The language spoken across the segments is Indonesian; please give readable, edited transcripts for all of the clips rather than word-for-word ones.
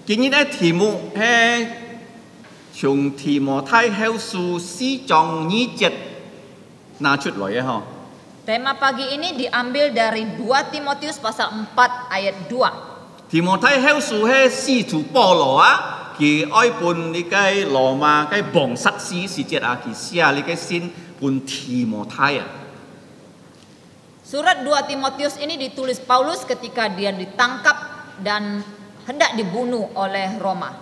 今日嘅題目係從提摩太後書4章2節拿出來嘅嗬。 Tema pagi ini diambil dari 2 Timotius pasal 4 ayat 2. 提摩太後書係使徒保羅啊，佢愛本呢個羅馬嘅王室史時節啊，佢寫呢個信本提摩太啊。 Surat 2 Timotius ini ditulis Paulus ketika dia ditangkap dan hendak dibunuh oleh Roma.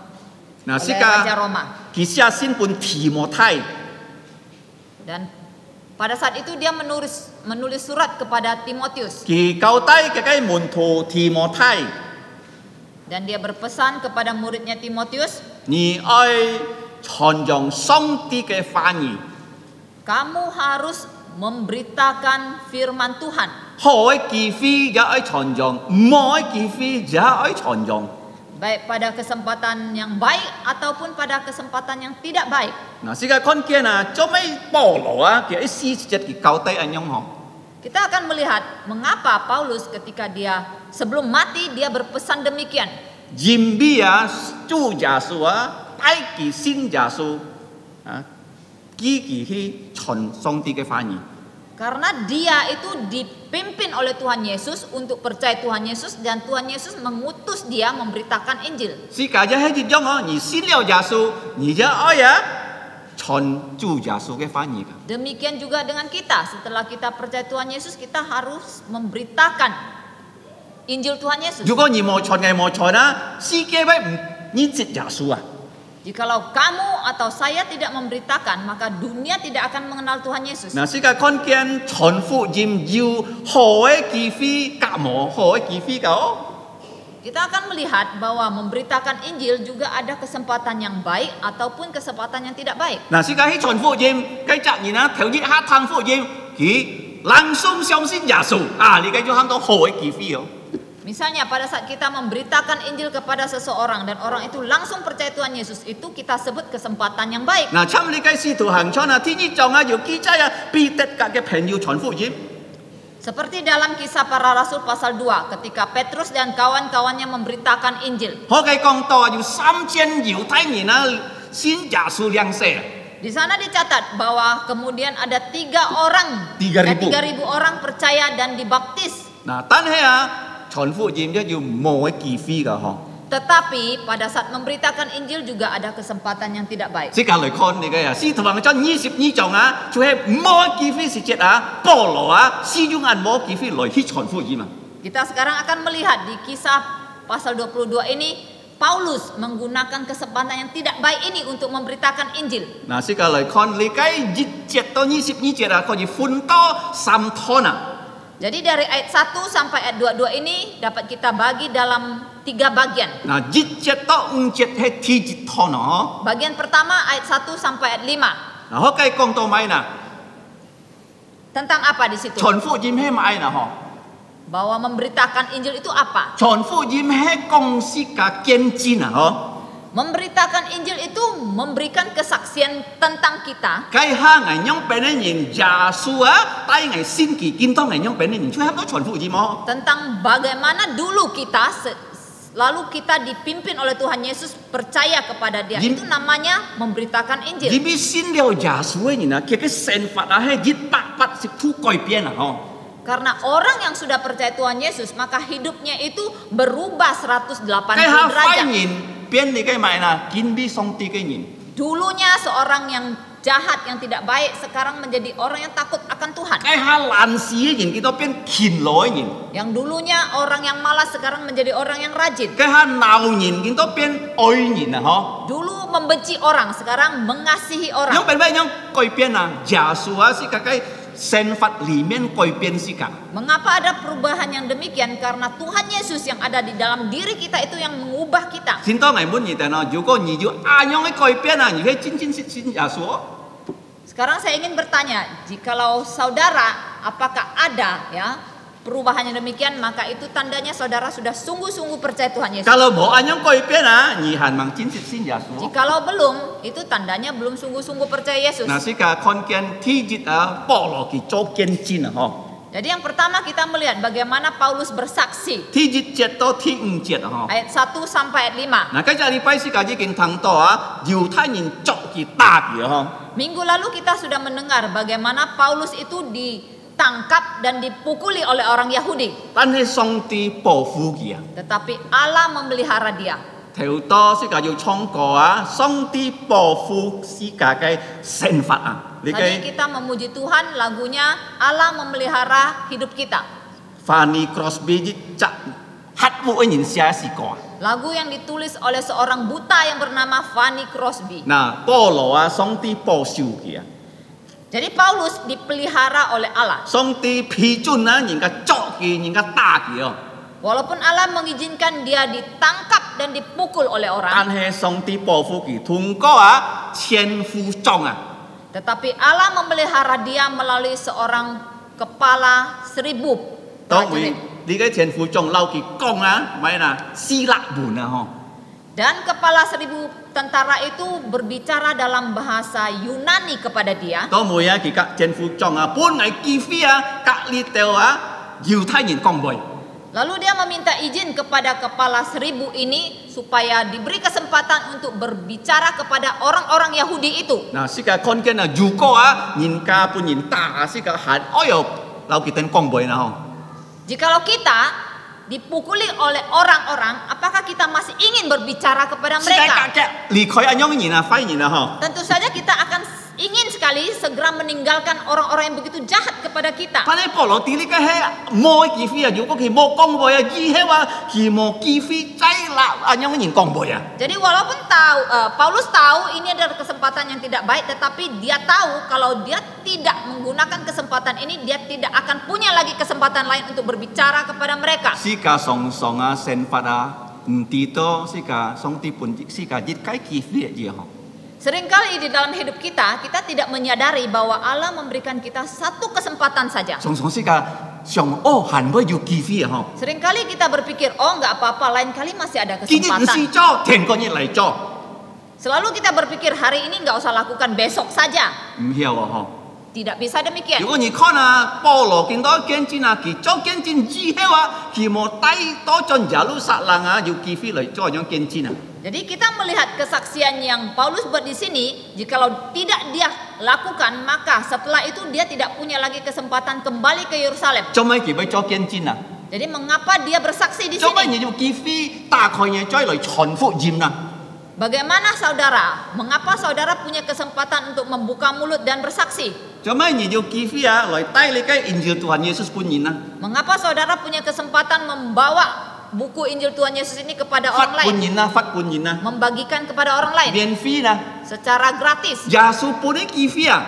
Nah, oleh Raja Roma. 佢寫信本提摩太。 Dan pada saat itu dia menulis surat kepada Timotius. 佢交代嘅個門徒提摩太， Dan dia berpesan kepada muridnya Timotius, 你愛傳揚上帝嘅話語， kamu harus memberitakan firman Tuhan. 好嘅機會也愛傳揚，唔好嘅機會也愛傳揚。 Baik pada kesempatan yang baik ataupun pada kesempatan yang tidak baik. 嗱，世界看見啊，做咩保羅啊，佢喺4節佢交代咁樣嗬？ Kita akan melihat mengapa Paulus ketika dia sebelum mati dia berpesan demikian. 因為啊，主耶穌啊，帶佢信耶穌啊，記佢去傳上帝嘅話語。 Karena dia itu dipimpin oleh Tuhan Yesus untuk percaya Tuhan Yesus dan Tuhan Yesus mengutus dia memberitakan Injil. 世界就係咁樣哦，你信了耶穌，你就愛啊傳主耶穌嘅話語㗎。 Demikian juga dengan kita, setelah kita percaya Tuhan Yesus, kita harus memberitakan Injil Tuhan Yesus. 如果你冇傳嘅冇傳啊，世界咪唔認識耶穌啊。 Jikalau kamu atau saya tidak memberitakan, maka dunia tidak akan mengenal Tuhan Yesus. 嗱，世界看見傳福音要好嘅機會，夾冇好嘅機會㗎。 Kita akan melihat bahwa memberitakan Injil juga ada kesempatan yang baik ataupun kesempatan yang tidak baik. 嗱，世界喺傳福音，繼責任啊，頭一下聽福音，佢langsung相信耶穌啊，你繼續看到好嘅機會哦。 Misalnya pada saat kita memberitakan Injil kepada seseorang dan orang itu langsung percaya Tuhan Yesus, itu kita sebut kesempatan yang baik. 嗱，參你嘅使徒行傳啊，天一章啊，要記載啊，彼得嘅朋友傳福音。 Seperti dalam kisah para rasul pasal 2 ketika Petrus dan kawan-kawannya memberitakan Injil. 我嘅講到有3000猶太人啊，信耶穌兩世。 Di sana dicatat bahwa kemudian ada 3.000 orang percaya dan dibaptis. 嗱，但係啊，傳福音咧要冇嘅機會㗎嗬。 Tetapi pada saat memberitakan Injil juga ada kesempatan yang tidak baik. 即刻嚟看你嘅啊，使徒行傳22章啊，就係冇機會時節啊，保羅啊，使用人冇機會來去傳福音啊。 Kita sekarang akan melihat di kisah pasal 22 ini Paulus menggunakan kesempatan yang tidak baik ini untuk memberitakan Injil. 嗱，即刻嚟看你嘅1節到22節啊，可以分到3堂啊。 Jadi dari ayat 1 sampai ayat 22 ini dapat kita bagi dalam 3 bagian. 嗱，1節到5節係第一堂啊，嗬。 Bagian pertama ayat 1 sampai ayat 5. 嗱，我計講到咪嗱， Tentang apa di situ? 傳福音係咪嗱嗬？ Bahwa memberitakan Injil itu apa? 傳福音係講世界見證啊，嗬。 Memberitakan Injil itu memberikan kesaksian tentang kita. 計下人樣俾人耶穌啊，帶人先記見到人樣俾人，最後都傳福音哦。 Tentang bagaimana dulu kita lalu kita dipimpin oleh Tuhan Yesus percaya kepada Dia. Itu namanya memberitakan 你 Injil. 必信了耶穌嘅人啊，佢嘅想法啊係180度改變啊，嗬。 Karena orang yang sudah percaya Tuhan Yesus, maka hidupnya itu berubah 180 計下壞 derajat. 人變你嘅咪嗱，見比上帝嘅人。 Dulunya seorang yang jahat, yang tidak baik, sekarang menjadi orang yang takut akan Tuhan. 計下懶事嘅人，佢都變勤勞嘅人。 Yang dulunya orang yang malas, sekarang menjadi orang yang rajin. 計下鬧人，佢都變愛人啊，嗬。 Dulu membenci orang, sekarang mengasihi 樣 orang. 變咩樣改變啊？耶穌啊，是個想法裡面改變世界。 Mengapa ada perubahan yang demikian? Karena Tuhan Yesus yang ada di dalam diri kita itu yang mengubah kita. 先當係滿意嘅咯，如果你要按樣嘅改變啊，你可以真正信耶穌。 Sekarang saya ingin bertanya, jikalau saudara apakah ada ya perubahan yang demikian, maka itu tandanya saudara sudah sungguh-sungguh percaya Tuhan Yesus. Kalau mau anyang koi piana, ni han mang cin sin Yesus. Jikalau belum, itu tandanya belum sungguh-sungguh percaya Yesus. Nah, sika konken tijit Paulo ki joken cin ho. Jadi yang pertama kita melihat bagaimana Paulus bersaksi. 第1節到第5節啊， Ayat 1 sampai ayat 5. 嗱，今日禮拜四已經談到啊，猶太人捉佢打佢啊， Minggu lalu kita sudah mendengar bagaimana Paulus itu ditangkap dan dipukuli oleh orang Yahudi. 但係上帝保護佢啊。 Tetapi Allah memelihara dia. 頭多世界要唱歌啊，上帝保護世界嘅懲罰啊，你 Tadi 嘅 kita memuji Tuhan, lagunya Allah memelihara hidup kita. Fanny Crosby 則黑幕嘅人寫嘅詩歌啊。 Lagu yang ditulis oleh seorang buta yang bernama Fanny Crosby. 嗱，保羅啊，上帝保守佢啊， Jadi Paulus dipelihara oleh Allah. 上帝批准啊，人家捉佢，人家打佢哦。 Walaupun Allah mengizinkan dia ditangkap dan dipukul oleh 但 orang, 係上帝保護佢，通過啊千夫長啊， tetapi Allah memelihara dia melalui seorang kepala 1000 當會 prajurit. 你嘅千夫長撈佢講啊，咪啦斯勒門啊，嗬。 Dan kepala 1000 tentara itu berbicara dalam bahasa Yunani kepada dia. 當每啊，佢嘅千夫長啊，本嚟基飛啊，隔離掉啊，猶太人講背。 Lalu dia meminta izin kepada kepala 1000 ini supaya diberi kesempatan untuk berbicara kepada orang-orang Yahudi itu. 嗱，世界看見啊，如果啊，人家本人打世界喊，哎呦，撈佢哋講背啦，嗬。 Jikalau kita dipukuli oleh orang-orang, apakah kita masih ingin berbicara kepada 世界 mereka? 隔嘅離開啊，樣人啊，廢人啊，嗬。 Tentu saja kita akan ingin sekali segera meninggalkan orang-orang yang begitu jahat kepada kita. 但係保羅啲呢個係冇基飛啊，如果佢冇講背啊，以係話佢冇基飛仔啦，啊，樣人講背啊。 Jadi walaupun Paulus tahu ini adalah kesempatan yang tidak baik, tetapi dia tahu kalau dia tidak menggunakan kesempatan ini, dia tidak akan punya lagi kesempatan lain untuk berbicara kepada mereka. 世界上上啊，懲罰啊，唔知道世界上啲本世界熱解基飛嘅嘢嗬。 Seringkali di dalam hidup kita tidak menyadari bahwa Allah memberikan kita satu kesempatan saja. 上世界上哦，係唔要基飛啊，嗬。 Seringkali kita berpikir, oh nggak apa-apa, lain kali masih ada 今日唔是 kesempatan. 做，聽個日嚟做， Selalu kita berpikir hari ini nggak usah lakukan, besok saja. 唔曉啊，嗬。 Tidak bisa demikian. 如果你看啊，保羅見到見證啊，佢做見證之後啊，佢冇帶多進耶路撒冷啊，要基飛嚟做樣見證啊。 Jadi kita melihat kesaksian yang Paulus buat di sini, jikalau tidak dia lakukan, maka setelah itu dia tidak punya lagi kesempatan kembali ke Yerusalem. 做咩佢要做見證啊？ Jadi mengapa dia bersaksi di 做乜 sini? 嘢要基飛打開嘢再嚟傳福音啊？ Bagaimana saudara? Mengapa saudara punya kesempatan untuk membuka mulut dan bersaksi? 做乜嘢要基飛啊？嚟帶你嘅應召Tuhan Yesus本人啊？ Mengapa saudara punya kesempatan membawa buku Injil Tuhan Yesus ini kepada 發 orang 本 lain? 人啊，發本人啊， Membagikan kepada orang lain 免費啦！ secara gratis. 耶穌本啲基飛啊，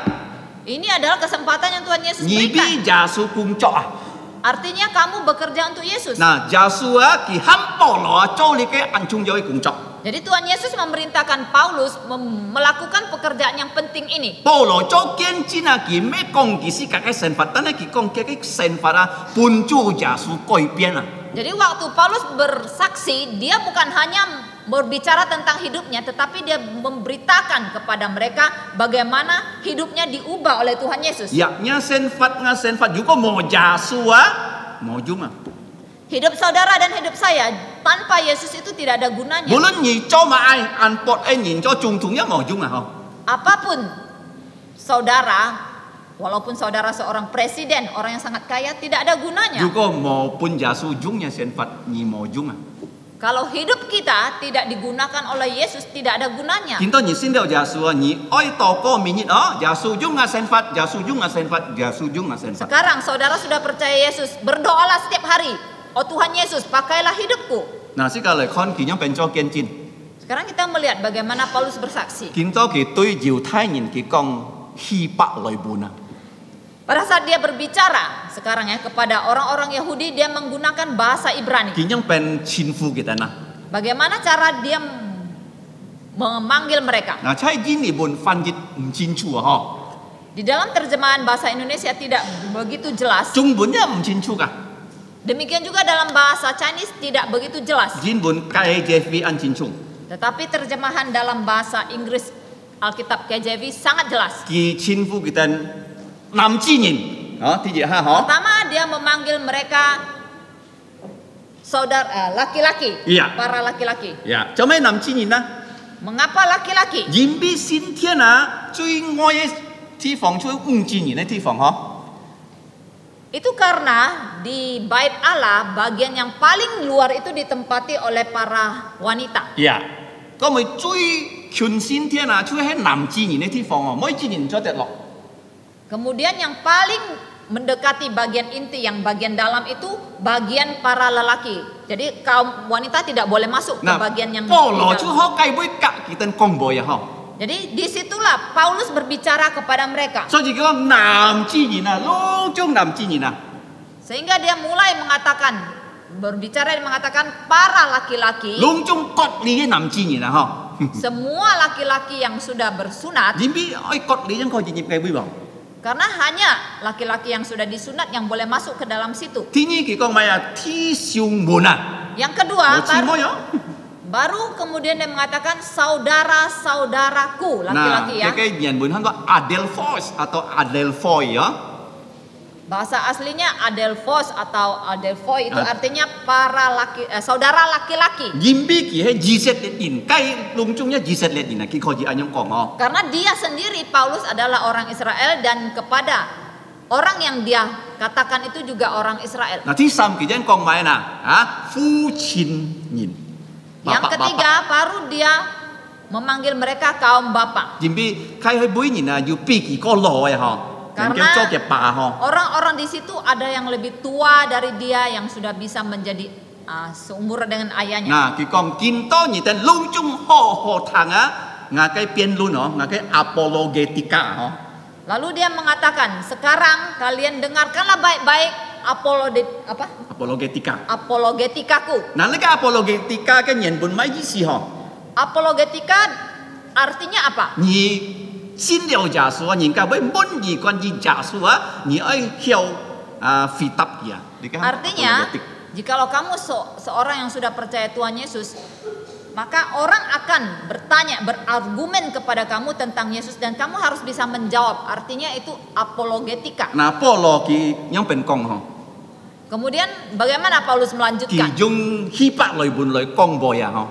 Ini adalah kesempatan yang Tuhan Yesus 你 berikan. 俾耶穌工作啊！ Artinya kamu bekerja untuk Yesus. 嗱，耶穌啊，佢肯保羅啊，做你嘅暗中有嘅工作。 Jadi Tuhan Yesus memerintahkan Paulus melakukan pekerjaan yang penting ini. 保羅做見證啊，佢咩講佢世界嘅神法，但係佢講嘅神法啊，幫助耶穌改變啊。 Jadi waktu Paulus bersaksi, dia bukan hanya berbicara tentang hidupnya, tetapi dia memberitakan kepada mereka bagaimana hidupnya diubah oleh Tuhan Yesus. 若然神法啊神法，如果冇耶穌啊，冇用啊。 Hidup saudara dan hidup saya tanpa Yesus itu tidak ada gunanya. 無論你做乜嘢，按博嘅人做總統一冇用啊！嗬。 Apapun saudara, walaupun saudara seorang presiden, orang yang sangat kaya, tidak ada 如 gunanya. 果冇本耶穌用嘅神法，你冇用啊！ Kalau hidup kita tidak digunakan oleh Yesus, tidak ada gunanya. 見到你信了耶穌啊，你愛禱告明日哦，耶穌用啊神法，耶穌用啊神法，耶穌用啊神法。 Sekarang saudara sudah percaya Yesus, berdoalah setiap hari. Oh Tuhan Yesus, pakailah hidupku. 嗱，世界嚟看，佢樣變咗見證， Sekarang kita melihat bagaimana Paulus bersaksi. 見到佢對猶太人佢講希伯來文啊。 Pada saat dia berbicara sekarang ya kepada orang-orang Yahudi, dia menggunakan bahasa Ibrani. 佢樣變前夫嘅嗱。 Bagaimana cara dia memanggil mereka? 嗱，喺英文翻譯唔清楚啊，嗬。 Di dalam terjemahan bahasa Indonesia tidak begitu jelas. 中文也唔清楚噶， Demikian juga dalam bahasa Chinese tidak begitu jelas. 英文 KJV 唔清楚。 Tetapi terjemahan dalam bahasa Inggris Alkitab KJV sangat jelas. 佢前夫嘅男子人第一哈嗬。 Pertama dia memanggil mereka saudara laki-laki, Iya. para laki-laki. 呀，做咩男子人啊？ Mengapa laki-laki? 因比先天啊最愛嘅地方，最唔自然嘅地方嗬。 Itu karena di bait Allah bagian yang paling luar itu ditempati oleh para wanita. 呀，咁咪最全先天啊，最喺男自然嘅地方哦，每自然做得落。 Kemudian yang paling mendekati bagian inti yang bagian dalam itu bagian para lelaki. Jadi kaum wanita tidak boleh masuk ke 嗱， bagian yang 保 di 羅 dalam. 就可計會隔幾等公佈啊嗬。 Jadi disitulah Paulus berbicara kepada mereka. 所以叫男自然啊，攞種男自然啊。 Sehingga dia mulai berbicara dan mengatakan para laki-laki, 攞種割你嘅男自然啊嗬。 semua laki-laki yang sudah bersunat, 因比愛割你種個業計會喎。 karena hanya laki-laki yang sudah disunat yang boleh masuk ke dalam situ. 天意佢講咩啊？天上門啊， Yang kedua, 我知我有。 baru kemudian dia mengatakan saudara-saudaraku 嗱， laki-laki ya. 嘅人門香港 Adelphos atau Adelphoi 啊。 Bahasa aslinya Adelphos atau Adelphoi itu artinya para saudara laki-laki. 因比佢係以色列人，計隆中一以色列人啊，佢可以咁樣講哦。 Karena dia sendiri Paulus adalah orang Israel dan kepada orang yang dia katakan itu juga orang Israel. 嗱，第三佢真講咩啊？啊，父親人。 Yang ketiga baru dia memanggil mereka kaum bapak. 因比佢係每年啊要比佢個老嘅嗬，人叫做嘅爸嗬。 Orang-orang di situ ada yang lebih tua dari dia yang sudah bisa menjadi seumuran dengan ayahnya. 嗱，佢講見到你哋隆中好談啊，我嘅辯論哦，我嘅 apologetika 嗬。 Lalu dia mengatakan, sekarang kalian dengarkanlah baik-baik apologetika。 apologetikaku. 嗱，呢個 apologetika 嘅原本咩意思嗬？ Apologetika artinya apa? 你信了耶穌啊，人家會滿意關於耶穌啊，你愛曉回答佢啊。 Artinya, jikalau kamu seorang yang sudah percaya Tuhan Yesus, maka orang akan bertanya, berargumen kepada kamu tentang Yesus dan kamu harus bisa menjawab. Artinya itu apologetika. 嗱，保羅佢樣本講嗬， Kemudian bagaimana Paulus 佢 melanjutkan? 用希伯來文來講過呀嗬。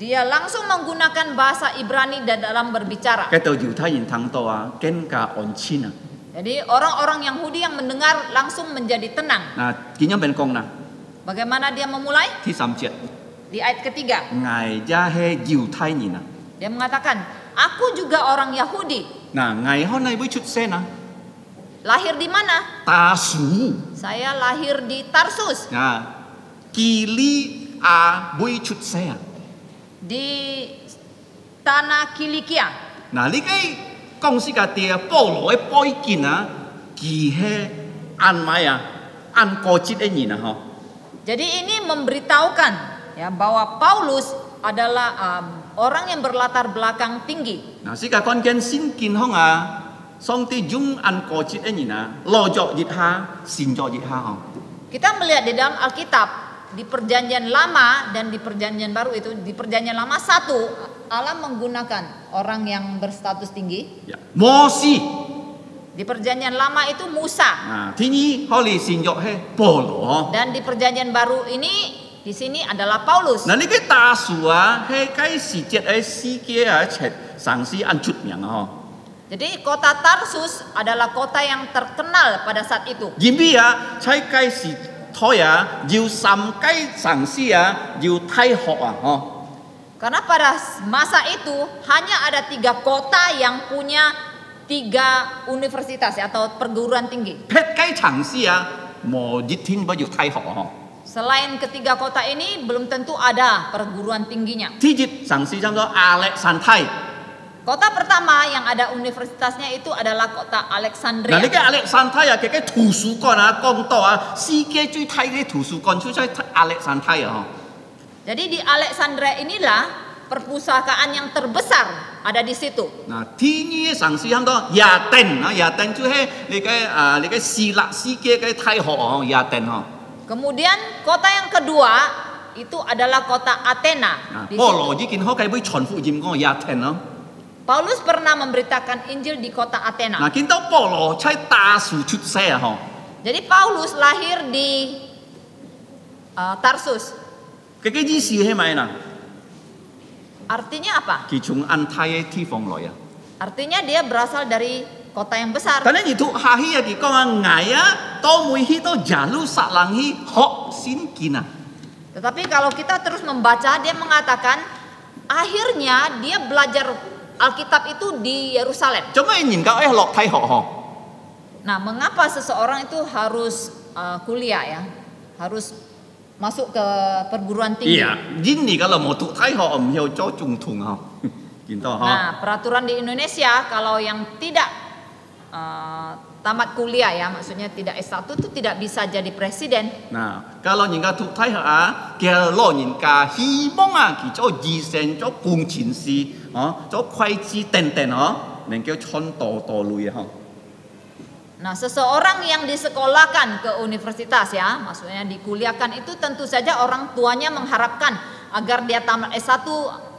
Dia langsung menggunakan bahasa Ibrani dan dalam berbicara. 嗰度猶太人聽到啊，更加安心啊。 Jadi orang-orang Yahudi yang mendengar langsung menjadi tenang. 嗱，佢樣本講啦， Bagaimana dia memulai? 第三節， Di ayat ketiga. 我也係猶太人啊。 Dia mengatakan, aku juga orang Yahudi. 嗱，我可能會出聲啊， Lahir di mana? 大樹 Saya lahir di Tarsus, 啊，基利亞會出聲啊。 di tanah Kilikia. 嗱，呢個講是個啲保羅嘅背景啊，佢係按咩啊？按國籍嘅人啊，嗬。 Jadi ini memberitahukan ya bahwa Paulus adalah orang yang berlatar belakang tinggi. 嗱，是個關鍵先見空啊，上帝用按國籍嘅人啊，攞咗一下，善咗一下嗬。 Kita melihat di dalam Alkitab di Perjanjian Lama dan di Perjanjian Baru itu di Perjanjian Lama satu Allah menggunakan orang yang berstatus tinggi. 摩西 Di Perjanjian Lama itu Musa 啊，天意可以善咗係保羅嗬。 dan di Perjanjian Baru ini di sini adalah Paulus. 嗱，呢個大樹啊，係該時節喺世界啊，上市按出名啊，嗬。 Jadi kota Tarsus adalah kota yang terkenal pada saat itu. 因為啊，喺該時台啊，要三該上市啊，要太學啊，嗬。 Karena pada masa itu hanya ada 3 kota yang punya 3 universitas atau perguruan tinggi. 撇該上市啊，冇一天不要太學啊，嗬。 Selain ketiga kota ini belum tentu ada perguruan tingginya. 第一上市差唔多亞歷山泰。 Kota pertama yang ada universitasnya itu adalah kota 嗱，呢 Alexandria. 個亞歷山泰啊，佢嘅圖書館啊，講到啊，世界最大嘅圖書館就喺亞歷山泰啊，嗬。 Jadi di Alexandria inilah perpustakaan yang terbesar ada di situ. 嗱，第二上市差唔多雅典啊，雅典就係你嘅希臘世界嘅大學啊，雅典嗬。 Kemudian kota yang kedua itu adalah kota Athena. 啊， Di 保 situ. 羅已經可以俾傳福音講雅典咯。Paulus pernah memberitakan Injil di kota Athena. 嗱，見到保羅喺大樹出世啊，嗬， Jadi Paulus lahir di Tarsus. 佢嘅意思係咪嗱？ Artinya apa? 佢從安泰嘅地方來啊。 Artinya dia berasal dari kota yang besar. 但係你讀下去啊，佢講啊，捱啊，都會去到耶路撒冷去學先見啊。 Tetapi kalau kita terus membaca, dia mengatakan akhirnya dia belajar Alkitab itu di Yerusalem. 做咩研究落體學嗬？ Nah, mengapa seseorang itu harus kuliah ya? Harus masuk ke perguruan tinggi. 係啊，印尼kalau mau 讀體學唔要做總統啊，見到嗬？ Nah, peraturan di Indonesia kalau yang tidak tamat kuliah ya, maksudnya tidak S1 itu tidak bisa jadi presiden. Nah, kalau 人家讀體學啊，嘅老人家希望啊，佢做醫生、做工程師、做會計等等能夠穿多類啊。 Nah, seseorang yang disekolahkan ke universitas ya, maksudnya dikuliahkan itu tentu saja orang tuanya mengharapkan agar dia tamat S1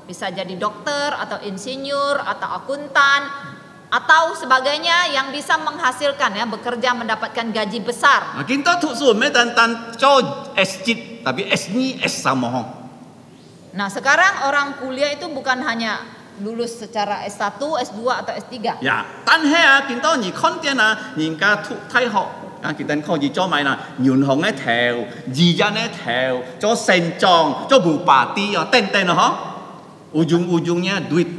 bisa jadi dokter atau insinyur atau akuntan atau sebagainya yang bisa menghasilkan ya, bekerja mendapatkan gaji besar. Nah, kita thuộc số mấy tan cho S1 tapi S2 S3 mohon. Nah, sekarang orang kuliah itu bukan hanya lulus secara S1, S2 atau S3. Ya, 但係啊，見到你看見啊，人家讀體學啊，佢哋可以做埋啦，銀行嘅頭、醫人嘅頭，做腎臟、做無白啲啊，等等啊，ujung-ujungnya duit,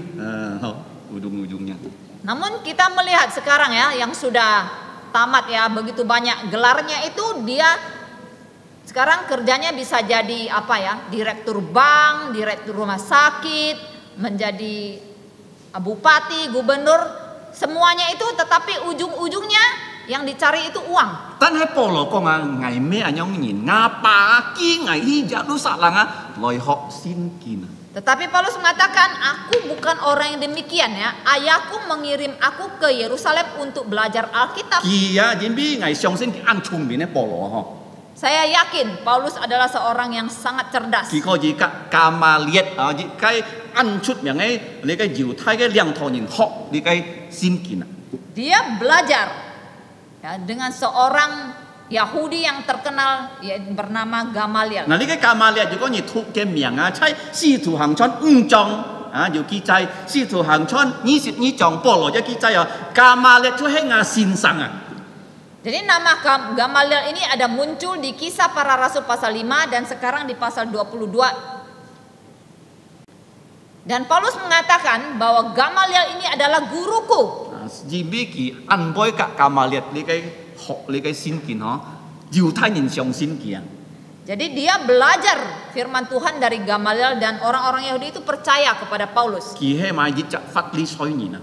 ujung-ujungnya. Namun kita melihat sekarang ya, yang sudah tamat ya, begitu banyak gelarnya itu dia sekarang kerjanya bisa jadi apa ya, direktur bank, direktur rumah sakit, menjadi bupati, gubernur, semuanya itu, tetapi ujung-ujungnya yang dicari itu uang. 但係保羅講啊，捱咩啊樣人亞巴基捱去耶路撒冷啊，來學先見啊。 Tetapi Paulus mengatakan, aku bukan orang yang demikian ya. Ayahku mengirim aku ke Yerusalem untuk belajar Alkitab. 佢啊，因為捱上升啱聰明嘅保羅嗬。 Saya yakin Paulus adalah seorang yang sangat cerdas. 佢可以加瑪列啊，佢按出名嘅你嘅猶太嘅兩頭人學你嘅先見啊。 Dia belajar ya, dengan seorang Yahudi yang terkenal yaitu bernama Gamaliel. 嗱，呢個加瑪列如果你讀嘅名啊，喺《使徒行傳》5章啊，有記載《使徒行傳》22章保羅有記載啊，加瑪列就係我先生啊。 Jadi nama Gamaliel ini ada muncul di Kisah Para Rasul pasal 5 dan sekarang di pasal 22. Dan Paulus mengatakan bahwa Gamaliel ini adalah guruku. 因為佢安排嘅加瑪列你嘅學你嘅先見嗬，猶太人上先見啊。 Jadi dia belajar firman Tuhan dari Gamaliel dan orang-orang Yahudi itu percaya kepada Paulus. 佢係咪熱法利賽人啊？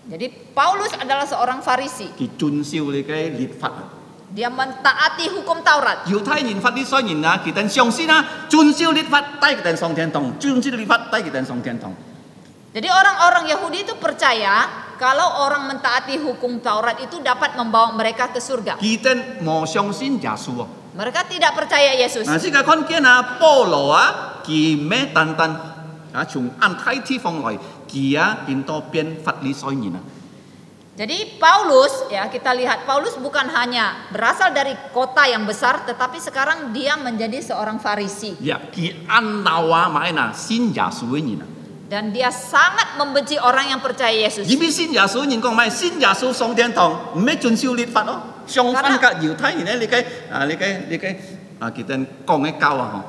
Jadi Paulus adalah seorang Farisi. 佢遵守你嘅律法啊。 Dia mentaati hukum Taurat. 猶太人法利賽人啊，佢哋相信啊，遵守律法帶佢哋上天堂，遵守律法帶佢哋上天堂。 Jadi orang-orang Yahudi itu percaya kalau orang mentaati hukum Taurat itu dapat membawa mereka ke surga. 佢哋冇相信耶穌啊。 Mereka tidak percaya Yesus. 嗱，呢個看見啊，保羅啊，佢咩單單啊，從安太地方來，佢啊變到變法利賽人啊。 Jadi Paulus ya, kita lihat Paulus bukan hanya berasal dari kota yang besar, tetapi sekarang dia menjadi seorang Farisi. 呀，佢按鬧啊買嗱信耶穌嘅人啊。 Dan dia sangat membenci orang yang percaya Yesus. 因為信耶穌人講咪信耶穌上天堂，唔係遵守律法咯。相反嘅猶太人咧，你嘅佢哋講嘅教啊，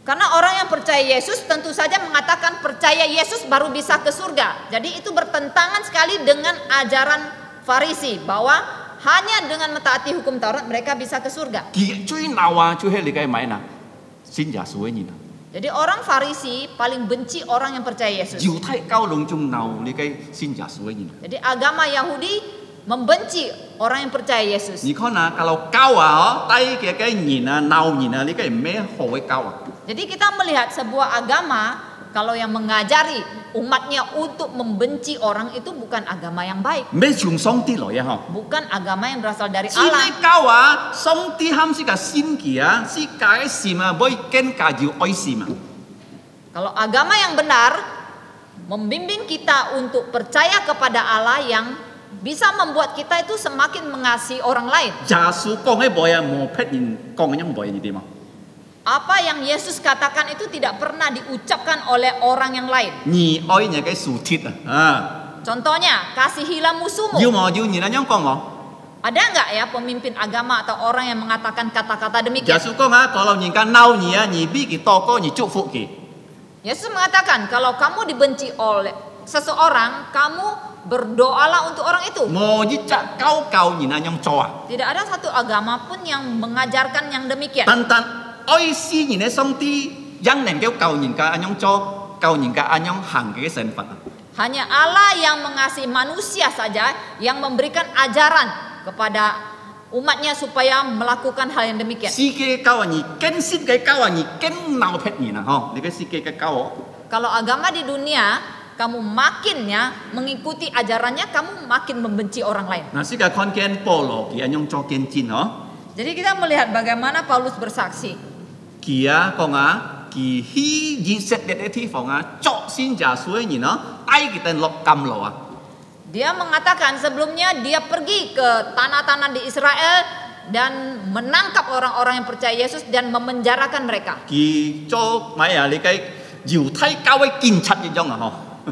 Karena orang yang percaya Yesus tentu saja mengatakan percaya Yesus baru bisa ke surga. Jadi itu bertentangan sekali dengan ajaran Farisi bahwa hanya dengan mentaati hukum Taurat mereka bisa ke surga. 佢最鬧啊，最係你嘅買嗱信耶穌嘅人啊。 Jadi orang Farisi paling benci orang yang percaya Yesus. 猶太教龍仲鬧你嘅信耶穌嘅人。 Jadi agama Yahudi membenci orang yang percaya Yesus. 你看啊，kalau教啊，低嘅人啊，鬧人啊，你嘅咩好嘅教啊？ Jadi kita melihat sebuah agama kalau yang mengajari umatnya untuk membenci orang itu bukan agama yang baik. 咩從上帝來啊？ Bukan agama yang berasal dari 嗬， Allah. 教啊，上帝喊是個先記啊，是解善啊，唔可以跟介要愛善啊。 Kalau agama yang benar membimbing kita untuk percaya kepada Allah yang bisa membuat kita itu semakin mengasihi orang lain. 耶穌講嘅冇嘢冇撇人講嘅冇嘢點啊？ Apa yang Yesus katakan itu tidak pernah diucapkan oleh orang yang lain. 你愛人嘅樹鐵啊！ Contohnya, kasihilah musuhmu. 要冇要人咁樣講我。 Ada nggak ya pemimpin agama atau orang yang mengatakan kata-kata 耶 demikian? 穌講啊，kalau 人家鬧你啊，你比佢多過你祝福佢。 Yesus mengatakan kalau kamu dibenci oleh seseorang, kamu berdoalah untuk orang itu. 冇一隻教人咁樣做啊！ Tidak ada satu agama pun yang mengajarkan yang demikian. 單愛世人嘅上帝，ยัง能夠教人家咁樣做，教人家咁樣行嘅身份啊！ Hanya Allah yang mengasihi manusia saja yang memberikan ajaran kepada umatnya supaya melakukan hal yang demikian. 世界教人更深嘅教人更鬧撇人啊！嗬，你嘅世界嘅教我。 Kalau agama di dunia, kamu makin ya mengikuti ajarannya, kamu makin membenci orang lain. 嗱，世界看見保羅佢咁樣做見證嗬， Jadi kita melihat bagaimana Paulus bersaksi. 佢啊講啊，佢去以色列嘅地方啊，作先耶穌嘅人啊，帶佢哋落監牢啊。 Dia mengatakan sebelumnya dia pergi ke tanah-tanah di Israel dan menangkap orang-orang yang percaya Yesus dan memenjarakan mereka. 佢做咩啊？你嘅猶太教嘅警察一樣啊！嗬。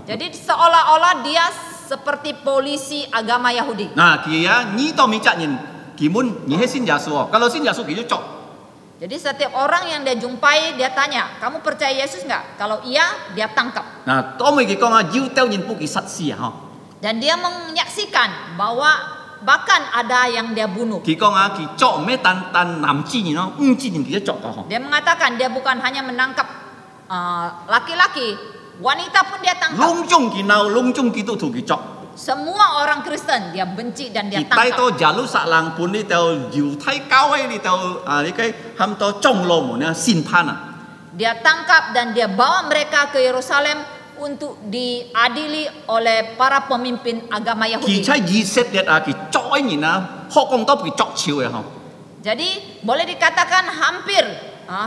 Jadi seolah-olah dia seperti polisi agama Yahudi. 嗱，佢啊，呢度咪責任，佢們你係信耶穌哦，kalau信耶穌佢就做。 Jadi setiap orang yang dia jumpai dia tanya, kamu percaya Yesus nggak? Kalau iya, dia tangkap. 嗱，當佢講啊，要丟人不佢實施啊！嗬。 Dan dia menyaksikan bahwa bahkan ada yang dia bunuh. 佢講啊，佢做咩單男子人咯，女子人佢都做噶嗬。 Dia mengatakan dia bukan hanya menangkap laki-laki, wanita pun dia tangkap. 隆中佢鬧，隆中佢都同佢做。 Semua orang Kristen dia benci dan dia 佢帶到 tangkap. 耶路撒冷本呢度猶太教會呢度啊，你嘅喊到眾羅門啊審判啊。 Dia tangkap dan dia bawa mereka ke Yerusalem untuk diadili oleh para pemimpin agama 佢 Yahudi. 喺以色列啊，佢作人啊，學講到佢作潮嘅嗬。 Jadi boleh dikatakan hampir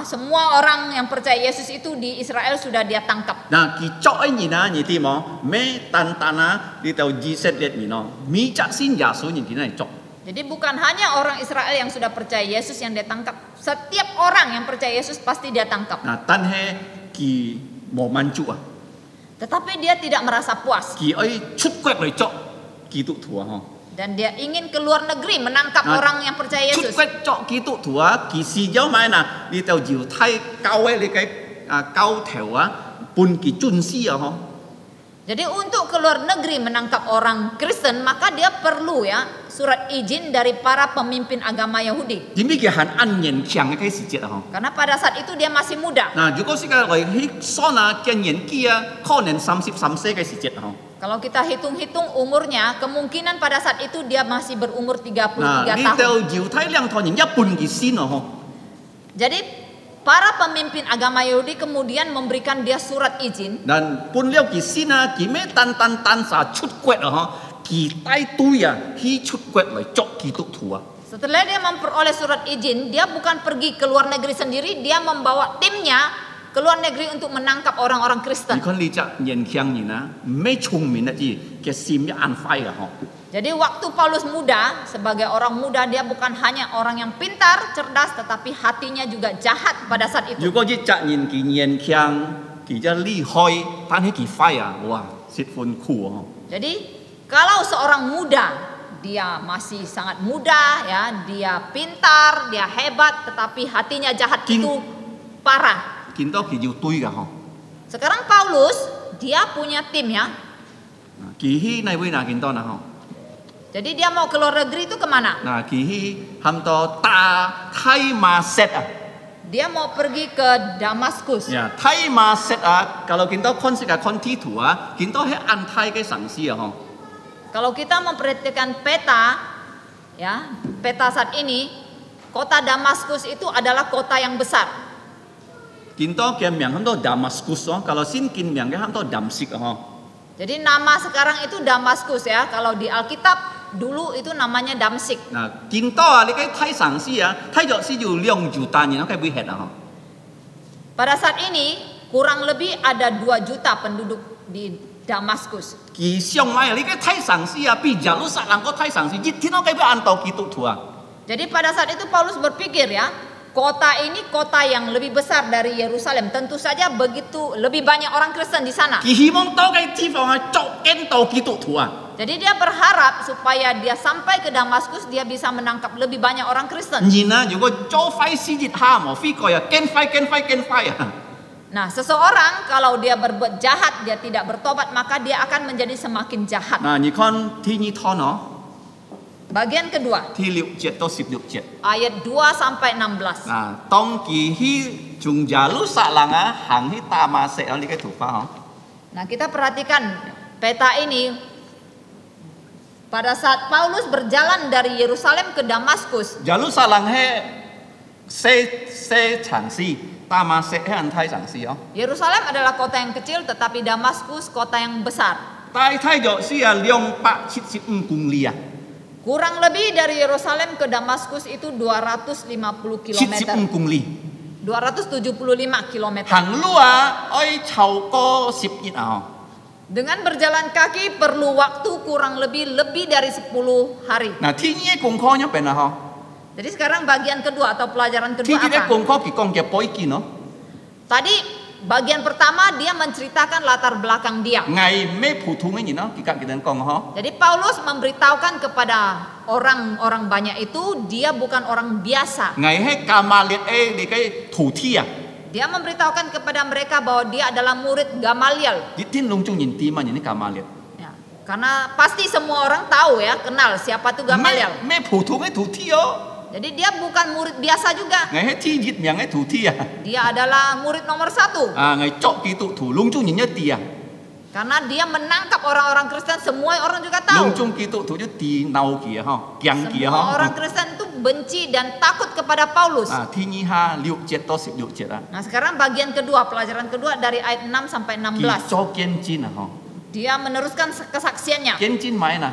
semua orang yang percaya Yesus itu di Israel sudah dia tangkap. 嗱，佢作人啊，你啲冇咩單啊，呢度以色列人咯，咪則先耶穌人佢嚟作。 Jadi bukan hanya orang Israel yang sudah percaya Yesus yang dia tangkap. Setiap orang yang percaya Yesus pasti dia tangkap. 嗱，但係佢冇滿足啊。 Tetapi dia tidak merasa puas. 佢可以出國嚟作基督徒啊！嗬， Dan dia ingin ke luar negeri menangkap orang yang percaya 出 Yesus. 國作基督徒啊！其實有咩嗱？呢度猶太教會你嘅教條啊，半佢尊師啊！嗬， Jadi untuk ke luar negeri menangkap orang Kristen maka dia perlu ya surat izin dari para pemimpin agama Yahudi. 點解佢很按年強嘅時節啊？嗬， Karena pada saat itu dia masih muda. 嗱，如果是個嚟去算啊嘅年紀啊，可能33歲嘅時節啊！嗬， Kalau kita hitung-hitung umurnya, kemungkinan pada saat itu dia masih berumur 33 嗱，呢 tahun. 度猶太兩堂人一半佢先啊！嗬， Jadi para pemimpin agama Yahudi kemudian memberikan dia surat izin. 嗱，半了佢先啊，佢咩單啥出國啊！嗬，佢帶隊啊，去出國嚟作基督徒啊！ Setelah dia memperoleh surat izin, dia bukan pergi ke luar negeri sendiri, dia membawa timnya ke luar negeri untuk menangkap orang-orang 你 Kristen. 看呢隻年輕人啊，唔係聰明啊，啲嘅心一按快噶嗬。 Jadi waktu Paulus muda, sebagai orang muda dia bukan hanya orang yang pintar, cerdas, tetapi hatinya juga jahat pada saat 如 itu. 果呢隻人佢年輕，佢就厲害，但係佢快啊，哇，十分酷啊！ Jadi kalau seorang muda, dia masih sangat muda ya, dia pintar, dia hebat, tetapi hatinya jahat itu parah. 見到佢要對噶嗬。 Sekarang Paulus dia punya tim ya. 佢去呢位哪見到嗱嗬？ Jadi dia mau ke luar negeri itu kemana? 嗱，佢去喊到大太馬色啊！ Dia mau pergi ke Damaskus. 呀，太馬色啊！kalau 見到 konsep 嘅 konti 圖啊，見到係安泰嘅城市啊嗬。 Kalau kita memperhatikan peta, ya, peta saat ini, kota Damaskus itu adalah kota yang besar. 見到嘅名喊到 Damaskus 哦，kalau 先見名嘅喊到 Damsik 啊嗬。 Jadi nama sekarang itu Damaskus ya. Kalau di Alkitab dulu itu namanya Damsik. 嗱，見到啊，你嘅睇城市啊，睇咗是要2 juta人嘅會吃啊嗬。 Pada saat ini kurang lebih ada 2 juta penduduk di Damaskus. 其上來你個太上司啊，比耶路撒冷個太上司，一天都計要安到基督徒啊。 Jadi pada saat itu Paulus berpikir ya, kota ini kota yang lebih besar dari Yerusalem. Tentu saja begitu lebih banyak orang Kristen di sana. 佢希望到嘅地方啊，捉緊到基督徒啊。 Jadi dia berharap supaya dia sampai ke Damaskus dia bisa menangkap lebih banyak orang Kristen. 然啊，如果做快事業下冇飛過啊，驚快啊！ Nah, seseorang kalau dia berbuat jahat, dia tidak bertobat, maka dia akan menjadi semakin jahat. 嗱，你看第二趟咯， Bagian kedua, 第6節到16節。 ayat 2 sampai 16. 嗱，當佢去從耶路撒冷啊行去大馬色啊，你嘅圖畫嗬。 Nah, kita perhatikan peta ini. Pada saat Paulus berjalan dari Yerusalem ke Damaskus, 耶路撒冷係小城市，大馬色係大城市哦。 Yerusalem adalah kota yang kecil, tetapi Damaskus kota yang besar. 大約是啊275公里啊， Kurang lebih dari Yerusalem ke Damaskus itu 250 km. 75公里。 275 km. 行路啊，要超過10日啊。 Dengan berjalan kaki perlu waktu kurang lebih dari 10 hari. 嗱，天嘅功課入邊啊，嗬， Jadi sekarang bagian kedua atau pelajaran 天 kedua 嘅 apa? 功課佢講嘅背景咯， Tadi bagian pertama dia menceritakan latar belakang dia. 係咩普通嘅人咯，佢家佢哋講嗬。 Jadi Paulus memberitahukan kepada orang-orang banyak itu dia bukan orang biasa. 係喺加馬列誒你嘅徒弟啊， Dia memberitahukan kepada mereka bahwa dia adalah murid Gamaliel. 啲天龍中人點啊，人啲加馬列。 Ya, karena pasti semua orang tahu ya, kenal siapa tuh Gamaliel. 咩普通嘅徒弟哦， Jadi dia bukan murid biasa juga. 係喺天熱名嘅徒弟啊， Dia adalah murid nomor 1. 啊係作基督徒，龍中人一啲啊， Karena dia menangkap orang-orang Kristen, semua orang juga tahu. 龍中基督徒一啲鬧佢啊，嗬，驚佢 Semua 啊， orang 嗬。 Kristen itu benci dan takut kepada Paulus. 啊，天意下6節到16節啊， Nah, sekarang bagian kedua, pelajaran kedua dari ayat 6 sampai 佢 16. 做見證啊，嗬， Dia meneruskan kesaksiannya 見證買啦，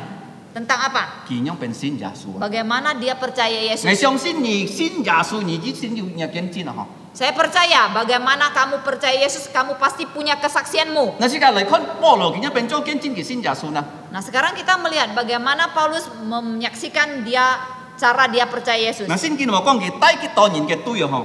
tentang apa? 佢樣變信耶穌啊。 Bagaimana dia percaya 我 Yesus. 相信你信耶穌，你一定有見證啊，嗬。 Saya percaya bagaimana kamu percaya Yesus, kamu pasti punya kesaksianmu. 嗱，而家嚟看保羅佢一邊做見證，佢信耶穌啦。 Nah, sekarang kita melihat bagaimana Paulus menyaksikan cara dia percaya Yesus. 嗱，聖經話講佢帶佢當然嘅對啊，嗬。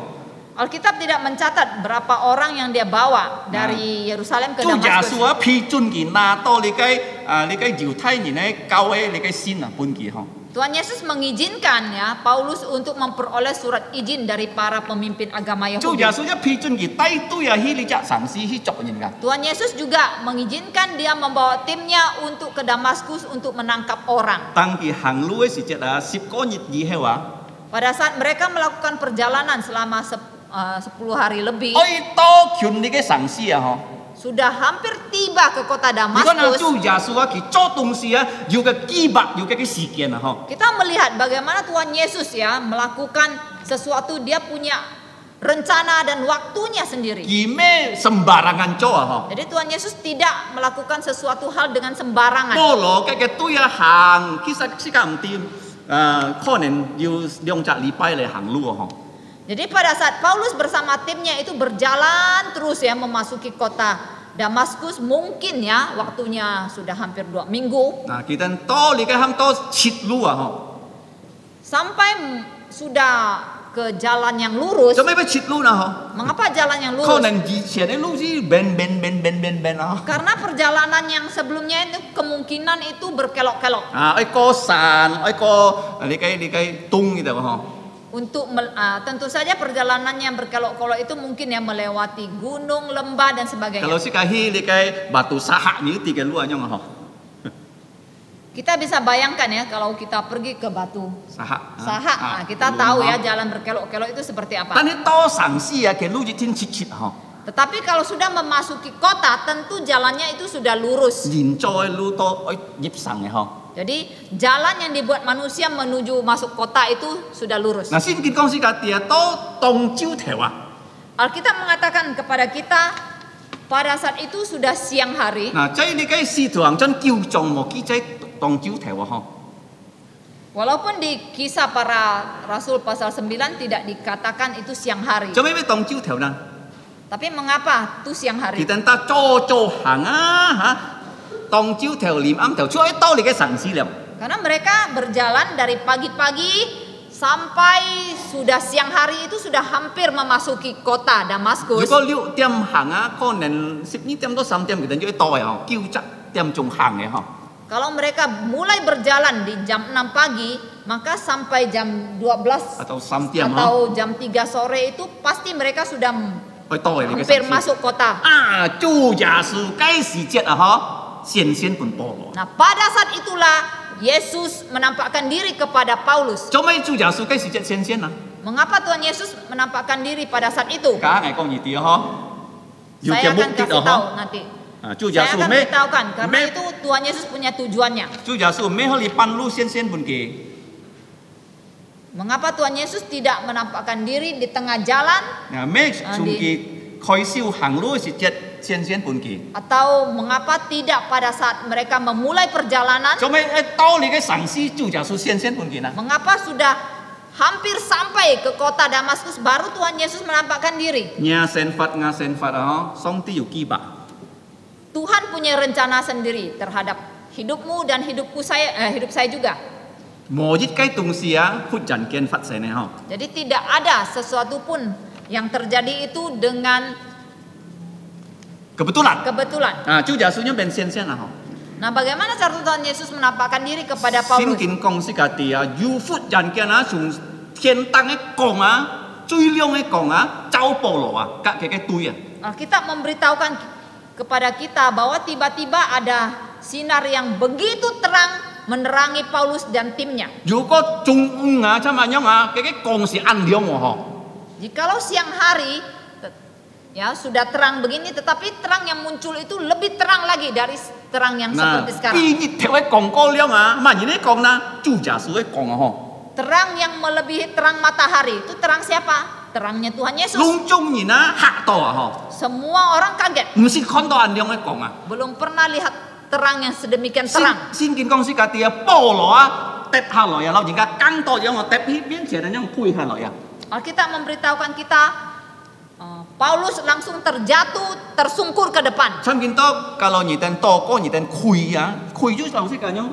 Alkitab tidak mencatat berapa orang yang dia bawa dari Yerusalem ke 做耶 Damaskus. 穌啊，批准佢拿到你嘅猶太人嘅教會你嘅信啊，本佢嗬。 Tuhan Yesus mengizinkan ya Paulus untuk memperoleh surat izin dari para pemimpin agama 做 Yahudi. 耶穌一批准佢帶對啊，去你隻城市去作人噶。 Tuhan Yesus juga mengizinkan dia membawa timnya untuk ke Damaskus untuk menangkap orang. 當佢行路嘅時節啊，10個月以後啊， Pada saat mereka melakukan perjalanan selama 10 hari lebih, 愛到全你嘅城市啊，嗬。 sudah hampir tiba ke kota 如果嗱 Damaskus. 做耶穌啊，佢做東西啊，有個記錄，有個事件啊，嗬。 Kita melihat bagaimana Tuhan Yesus ya melakukan sesuatu, dia punya rencana dan waktunya sendiri. 而咩sembarangan做啊， Jadi Tuhan Yesus tidak melakukan sesuatu hal dengan sembarangan. 嗬。保羅嘅對啊行，其實時間唔掂，可能要2隻禮拜嚟行路啊，嗬。 Jadi pada saat Paulus bersama timnya itu berjalan terus ya memasuki kota Damaskus, mungkin ya waktunya sudah hampir 2 minggu. 嗱，佢哋到你嘅行到切路啊，嗬。 Sampai sudah ke jalan yang lurus. 做咩要切路啊， Mengapa jalan yang 嗬？可 lurus? 能以前嘅路是bend啊， Karena perjalanan yang sebelumnya itu kemungkinan itu berkelok-kelok. 啊，愛過山，愛過你嘅東嗰度嗬。 Tentu saja perjalanan yang berkelok-kelok itu mungkin ya melewati gunung, lembah dan sebagainya. Kalau sekali ni kay batu sahak ni tiga luar nyong ho. Kita bisa bayangkan ya kalau kita pergi ke batu Sahak. Sahak, nah, kita tahu ya jalan berkelok-kelok itu seperti apa. Tapi to sangsi ya ke lu jitin cicit ho. Tetapi kalau sudah memasuki kota, tentu jalannya itu sudah lurus. Jin coy lu to oi jip sang ho. Jadi jalan yang dibuat manusia menuju masuk kota itu sudah lurus. Nah, sin kin kong si katia to tong jiu tewa. Alkitab mengatakan kepada kita pada saat itu sudah siang hari. Nah, cai ni kay si tuang chen kiu chong mo ki cai tong jiu tewa ho. Walaupun di kisah para rasul pasal 9 tidak dikatakan itu siang hari. Cuma me tong jiu tewa na. Tapi mengapa itu siang hari? Kita ta cho hang ha. 當朝頭念啱頭，出去到你嘅城市了。 Karena mereka berjalan dari pagi-pagi sampai sudah siang hari itu sudah hampir memasuki kota 如 Damaskus. 果6點行啊，可能12點到3點佢哋就去到嘅嗬，9點鐘行嘅嗬。 Kalau mereka mulai berjalan di jam 6 pagi, maka sampai jam 12 atau 3點 atau jam 3 sore itu pasti mereka sudah 去到嘅你嘅 hampir 城市。 masuk kota. 啊，主耶穌該時節啊嗬，顯本保羅。 Nah, pada saat itulah Yesus menampakkan diri kepada Paulus. 做咩主耶穌該時節顯啊？ Mengapa Tuhan Yesus menampakkan diri pada saat itu? 假係講易啲嗬，要 Saya 嘅目 akan 的 kasih 啊 tahu 嗬。 nanti. 啊，主耶 Saya 穌 akan 咩？ beritahukan karena itu Tuhan Yesus punya tujuannya. 主耶穌咩可以半路顯本嘅？ Mengapa Tuhan Yesus tidak menampakkan diri di tengah jalan 啊咩從佢開銷行路嘅時節顯本嘅？ atau mengapa tidak pada saat mereka memulai perjalanan? 做咩到你嘅城市主耶穌顯本嘅呢？ Mengapa sudah hampir sampai ke kota Damaskus baru Tuhan Yesus menampakkan diri? 亞聖法啊嗬，上帝有計劃。 Tuhan punya rencana sendiri terhadap hidupmu dan hidup saya juga. 冇一個東西啊，忽然間發生嘅嗬。 Jadi tidak ada sesuatu pun yang terjadi itu dengan kebetulan. kebetulan. 啊，主耶穌有變顯啦嗬。 Nah, bagaimana cara Tuhan Yesus menampakkan diri kepada Paulus? 聖經講是家己啊，有忽然間啊，從天堂嘅光啊，最亮嘅光啊，照保羅啊，甲佢嘅對啊。 Alkitab memberitahukan kepada kita bahwa tiba-tiba ada sinar yang begitu terang menerangi Paulus dan timnya. 如果中午啊，差唔多啊，佢嘅光是暗亮喎嗬。 Jikalau siang hari ya sudah terang begini, tetapi terang yang muncul itu lebih terang lagi dari terang yang 嗱 seperti，sekarang. 比日頭嘅光高亮啊，萬人嘅光啦，主耶穌嘅光啊嗬。 Terang yang melebihi terang matahari itu terang siapa? Terangnya Tuhan Yesus. 攏眾人啊嚇到啊嗬， Semua orang kaget, 唔是看到暗亮嘅光啊。 belum pernah lihat terang yang sedemikian 聖 terang. 聖經講是家己啊，保羅啊，跌下來啊，老人家更多樣啊，跌邊前人樣背下來啊。 Alkitab memberitahukan kita Paulus langsung terjatuh, tersungkur ke depan. 參見到kalau你dan toko你dan kui啊，kui juga langsung kan yang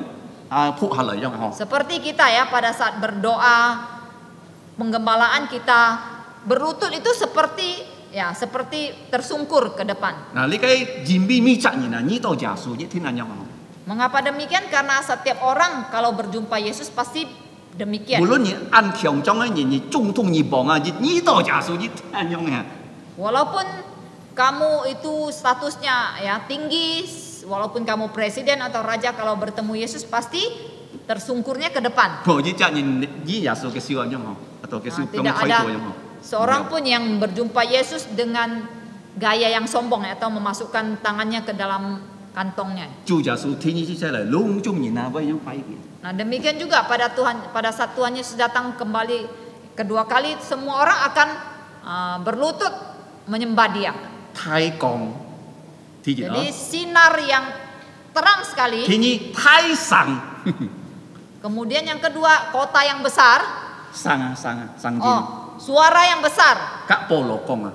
phụ下來樣嗬。 Seperti kita ya pada saat berdoa, penggembalaan kita berlutut itu seperti tersungkur ke depan. 嗱，呢個嚴備咪責人啊，呢度耶穌一天人樣嗬。 Mengapa demikian? Karena setiap orang kalau berjumpa Yesus pasti demikian. 無論你按強壯嘅人，你中痛你亡啊，呢度耶穌一天人樣嘅。 Walaupun kamu itu statusnya ya tinggi, walaupun kamu presiden atau raja, kalau bertemu Yesus pasti tersungkurnya ke depan. 無一責人呢耶穌嘅笑樣嗬，atau 嘅笑咁 Tidak 嘅 ada 態度樣嗬。 seorang pun yang berjumpa Yesus dengan gaya yang sombong atau memasukkan tangannya ke dalam kantongnya. 主耶穌天意之出嚟，攏眾人啊，為樣快嘅。 Nah, demikian juga pada saat Tuhan Yesus datang kembali kedua kali, semua orang akan berlutut menyembah Dia. 太光，天意 Jadi sinar yang terang sekali. 天意太sáng。 Kemudian yang kedua, kota yang besar. sáng天。 Oh, suara yang besar 甲保羅講啊。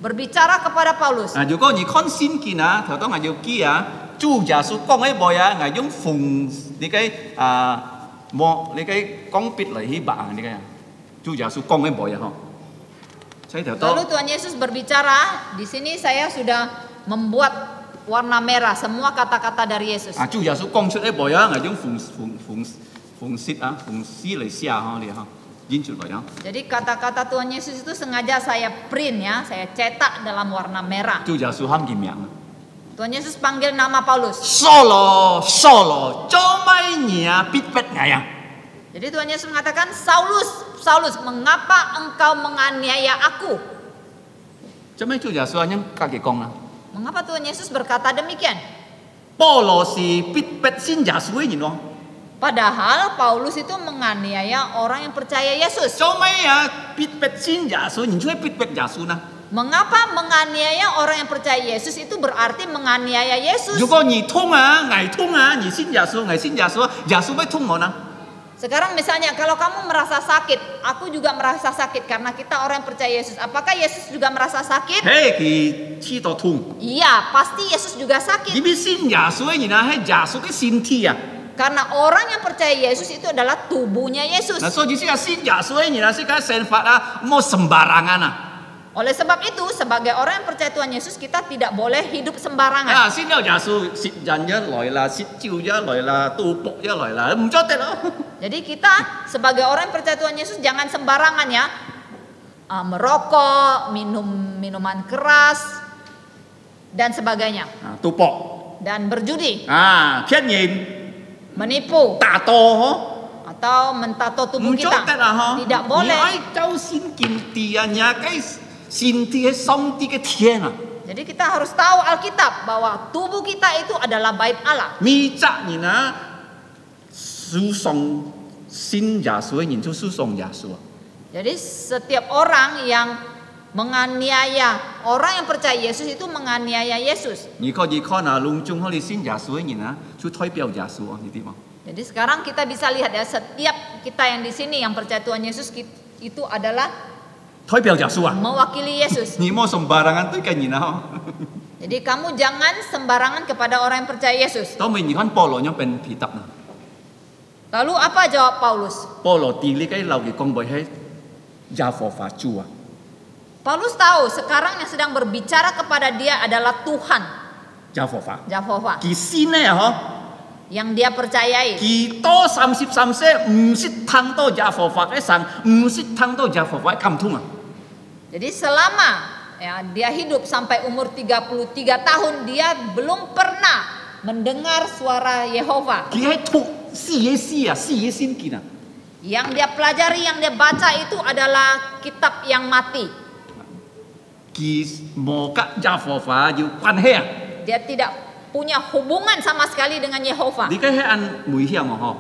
berbicara kepada Paulus. 如果你看聖經啊，頭當我要記啊，主耶穌講喺背啊，我用奉你嘅你嘅講別嚟起白啊，你嘅主耶穌講喺背啊，嗬。saya頭 Lalu 當 Tuhan Yesus berbicara, di sini saya sudah membuat warna merah semua kata-kata dari Yesus. 主耶穌講出喺背啊，我用奉詩嚟寫嗬，你嗬，印出來啊。 Jadi kata-kata Tuhan Yesus itu sengaja saya print ya, saya cetak dalam warna merah. 主耶穌喊佢名啊。 Tuhan Yesus panggil nama Paulus. Solo，做乜嘢啊？必不捱啊！ Jadi Tuhan Yesus mengatakan, Saulus, mengapa engkau menganiaya aku? 做咩主耶穌咁家己講啊？ Mengapa Tuhan Yesus berkata demikian? 保羅是必不信耶穌嘅人喎。 Padahal Paulus itu menganiaya orang yang percaya Yesus. 做咩啊？必不信耶穌，然之後必不耶穌呢？ Mengapa menganiaya orang yang percaya Yesus itu berarti menganiaya Yesus? 如果你痛啊，捱痛啊，你信耶穌，捱信耶穌，耶穌會痛我呢？ Sekarang misalnya kalau kamu merasa sakit, aku juga merasa sakit karena kita orang yang percaya Yesus. Apakah Yesus juga merasa sakit? 嘿，佢知道痛。 Iya, pasti Yesus juga 因 sakit. 為信耶穌嘅人啊，係耶穌嘅身體啊。 Karena orang yang percaya Yesus itu adalah tubuhnya Yesus. 嗱，所以即係信耶穌嘅人啊，即係生活啊，冇sembarangan啊。 Oleh sebab itu, sebagai orang yang percaya Tuhan Yesus, kita tidak boleh hidup sembarangan. 啊，信了耶穌，食人一來啦，食酒一來啦，賭博一來啦，唔做得咯。 Jadi kita sebagai orang yang percaya Tuhan Yesus jangan sembarangan ya. Merokok, minum minuman keras, dan sebagainya. 啊，賭博 Dan berjudi, 啊，騙人 menipu, 打賭嗬， atau mentato tubuh 唔做 kita. 得啊嗬。 Tidak 你 boleh. 愛周先見地啊，人嘅身體係上帝嘅天啊。 Jadi kita harus tahu Alkitab bahwa tubuh kita itu adalah bait Allah. 每責人啊，輸送信耶穌嘅人就輸送耶穌啊。 Jadi setiap orang yang menganiaya, orang yang percaya Yesus itu menganiaya Yesus. 你可以看啊，隆中可以信耶穌嘅人啊，就代表耶穌啊，你知嗎？ Jadi sekarang kita bisa lihat ya, setiap kita yang di sini yang percaya Tuhan Yesus itu adalah 代表耶穌啊。 mewakili Yesus. 你冇sembarangan對嘅人啊。 Jadi kamu jangan sembarangan kepada orang yang percaya Yesus. 當然你看保羅有เป็น彼得啊， Lalu apa jawab Paulus? 保羅地理嘅留嘅講話係耶和華主啊， Paulus tahu sekarang yang sedang berbicara kepada dia adalah Tuhan, 耶和華。 Jehovah, 佢先咧嗬， yang dia percayai. 佢多33歲唔識聽到耶和華嘅神，唔識聽到耶和華嘅感動啊。 Jadi selama ya, dia hidup sampai umur 33 tahun, dia belum pernah mendengar suara Yehova. 佢係讀四嘢詩啊，四嘢先見啊。 Yang dia pelajari, yang dia baca itu adalah kitab yang mati. 佢冇跟耶和華有關係啊。 Dia tidak punya hubungan sama sekali dengan Yehova. 你嘅係按危險啊嗬，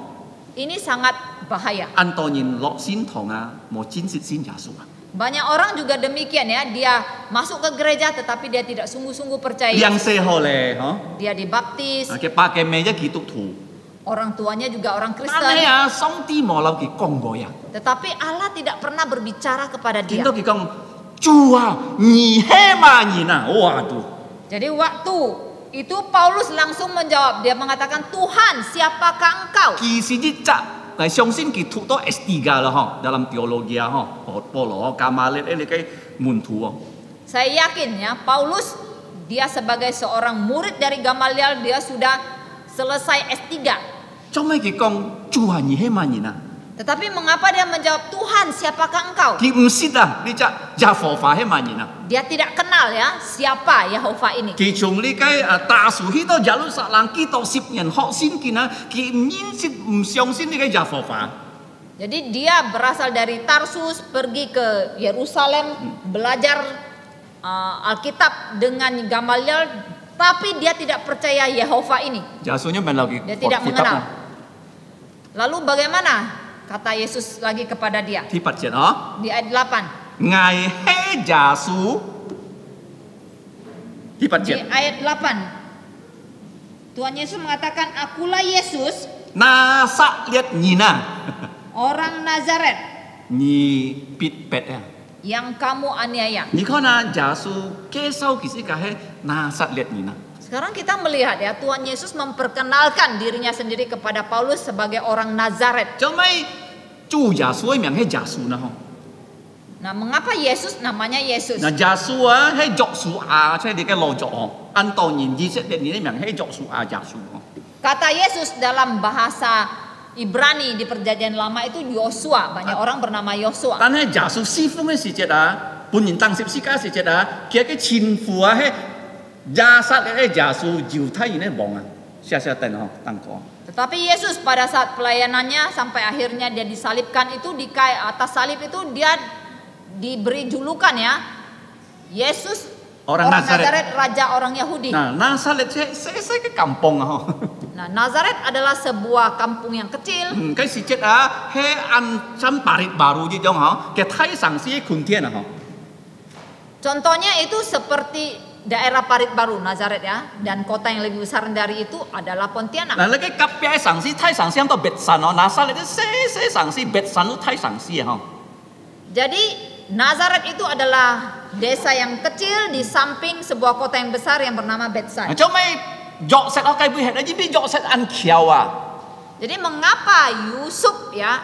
Ini sangat bahaya. 按多人落先堂啊，冇真實信耶穌啊。 Banyak orang juga demikian ya, dia masuk ke gereja tetapi dia tidak sungguh-sungguh percaya. 兩世後咧嗬， Dia dibaptis, 佢爸嘅名一基督徒， orang tuanya juga orang 但係 Kristen. 啊，上帝冇留佢講過呀。 Tetapi Allah tidak pernah berbicara kepada 見 dia. 到佢講主啊，你係嘛人啊？哇都， Jadi waktu itu Paulus langsung menjawab, dia mengatakan, Tuhan siapakah engkau? 其實一則係相信佢讀到 S3 啦嗬，dalam teologi 啊嗬，保羅加馬列呢個門徒哦。 Saya yakin ya, Paulus dia sebagai seorang murid dari Gamaliel, dia sudah selesai S3. 做咩佢講主啊，你係嘛人啊？ Tetapi mengapa dia menjawab, Tuhan siapakah engkau? 佢唔識啊，你只耶和華係嘛人啊？ Dia tidak kenal ya siapa Yehova ini. 佢從呢個大樹去到耶路撒冷，見到10人學先見啊，佢唔認識唔相信呢個耶和華。 Jadi dia berasal dari Tarsus, pergi ke Yerusalem, belajar Alkitab dengan Gamaliel, tapi dia tidak percaya Yehova ini. 耶穌有問留佢 Dia tidak mengenal. Lalu bagaimana? Kata Yesus lagi kepada dia ที่8節哦， di ayat 8. ngài係耶穌。ที่8 Di 節， ayat 8. Tuhan Yesus mengatakan, akulah Yesus, 拿撒勒人啊， orang Nazaret 你必別啊！ yang kamu aniaya. 你看啊，耶穌介紹其實佢係拿撒勒人啊。 Sekarang kita melihat ya, Tuhan Yesus memperkenalkan dirinya sendiri kepada Paulus sebagai orang Nazaret. 做咩主耶穌嘅名係耶穌呢？嗬？ Nah, mengapa Yesus namanya Yesus? 嗱，耶穌啊係約書亞，即係你嘅老作哦。按當然以色列人嘅名係約書亞耶穌哦。 Kata Yesus dalam bahasa Ibrani di Perjanjian Lama itu Yosua. Banyak orang bernama Yosua. 但係耶穌師傅嘅時節啊，本人當十字架時節啊，佢嘅前夫啊係亞撒勒嘅耶穌猶太人嘅王啊，下等哦，當過。 Tetapi Yesus pada saat pelayanannya sampai akhirnya dia disalibkan itu di atas salib itu dia diberi julukan ya, Yesus Orang Nazaret. raja orang Yahudi. Nah, Nazaret saya ke kampung ah. Nah, Nazaret adalah sebuah kampung yang kecil. Cái sự chết á, he ăn chăm barit baru chứ dong hả? Cái thái sang si kun thiên à hả? Contohnya itu seperti daerah Parit Baru, Nazaret ya, dan kota yang lebih besar dari itu adalah Pontianak. 嗱，你嘅隔壁城市睇城市咁多別神哦，拿撒勒啲些城市別神都睇城市啊， Jadi Nazaret itu adalah desa yang kecil di samping sebuah kota yang besar yang bernama 嗬。 Betsan. 做咩約瑟我計背係你知唔知約瑟按橋啊？ Jadi mengapa Yusuf ya,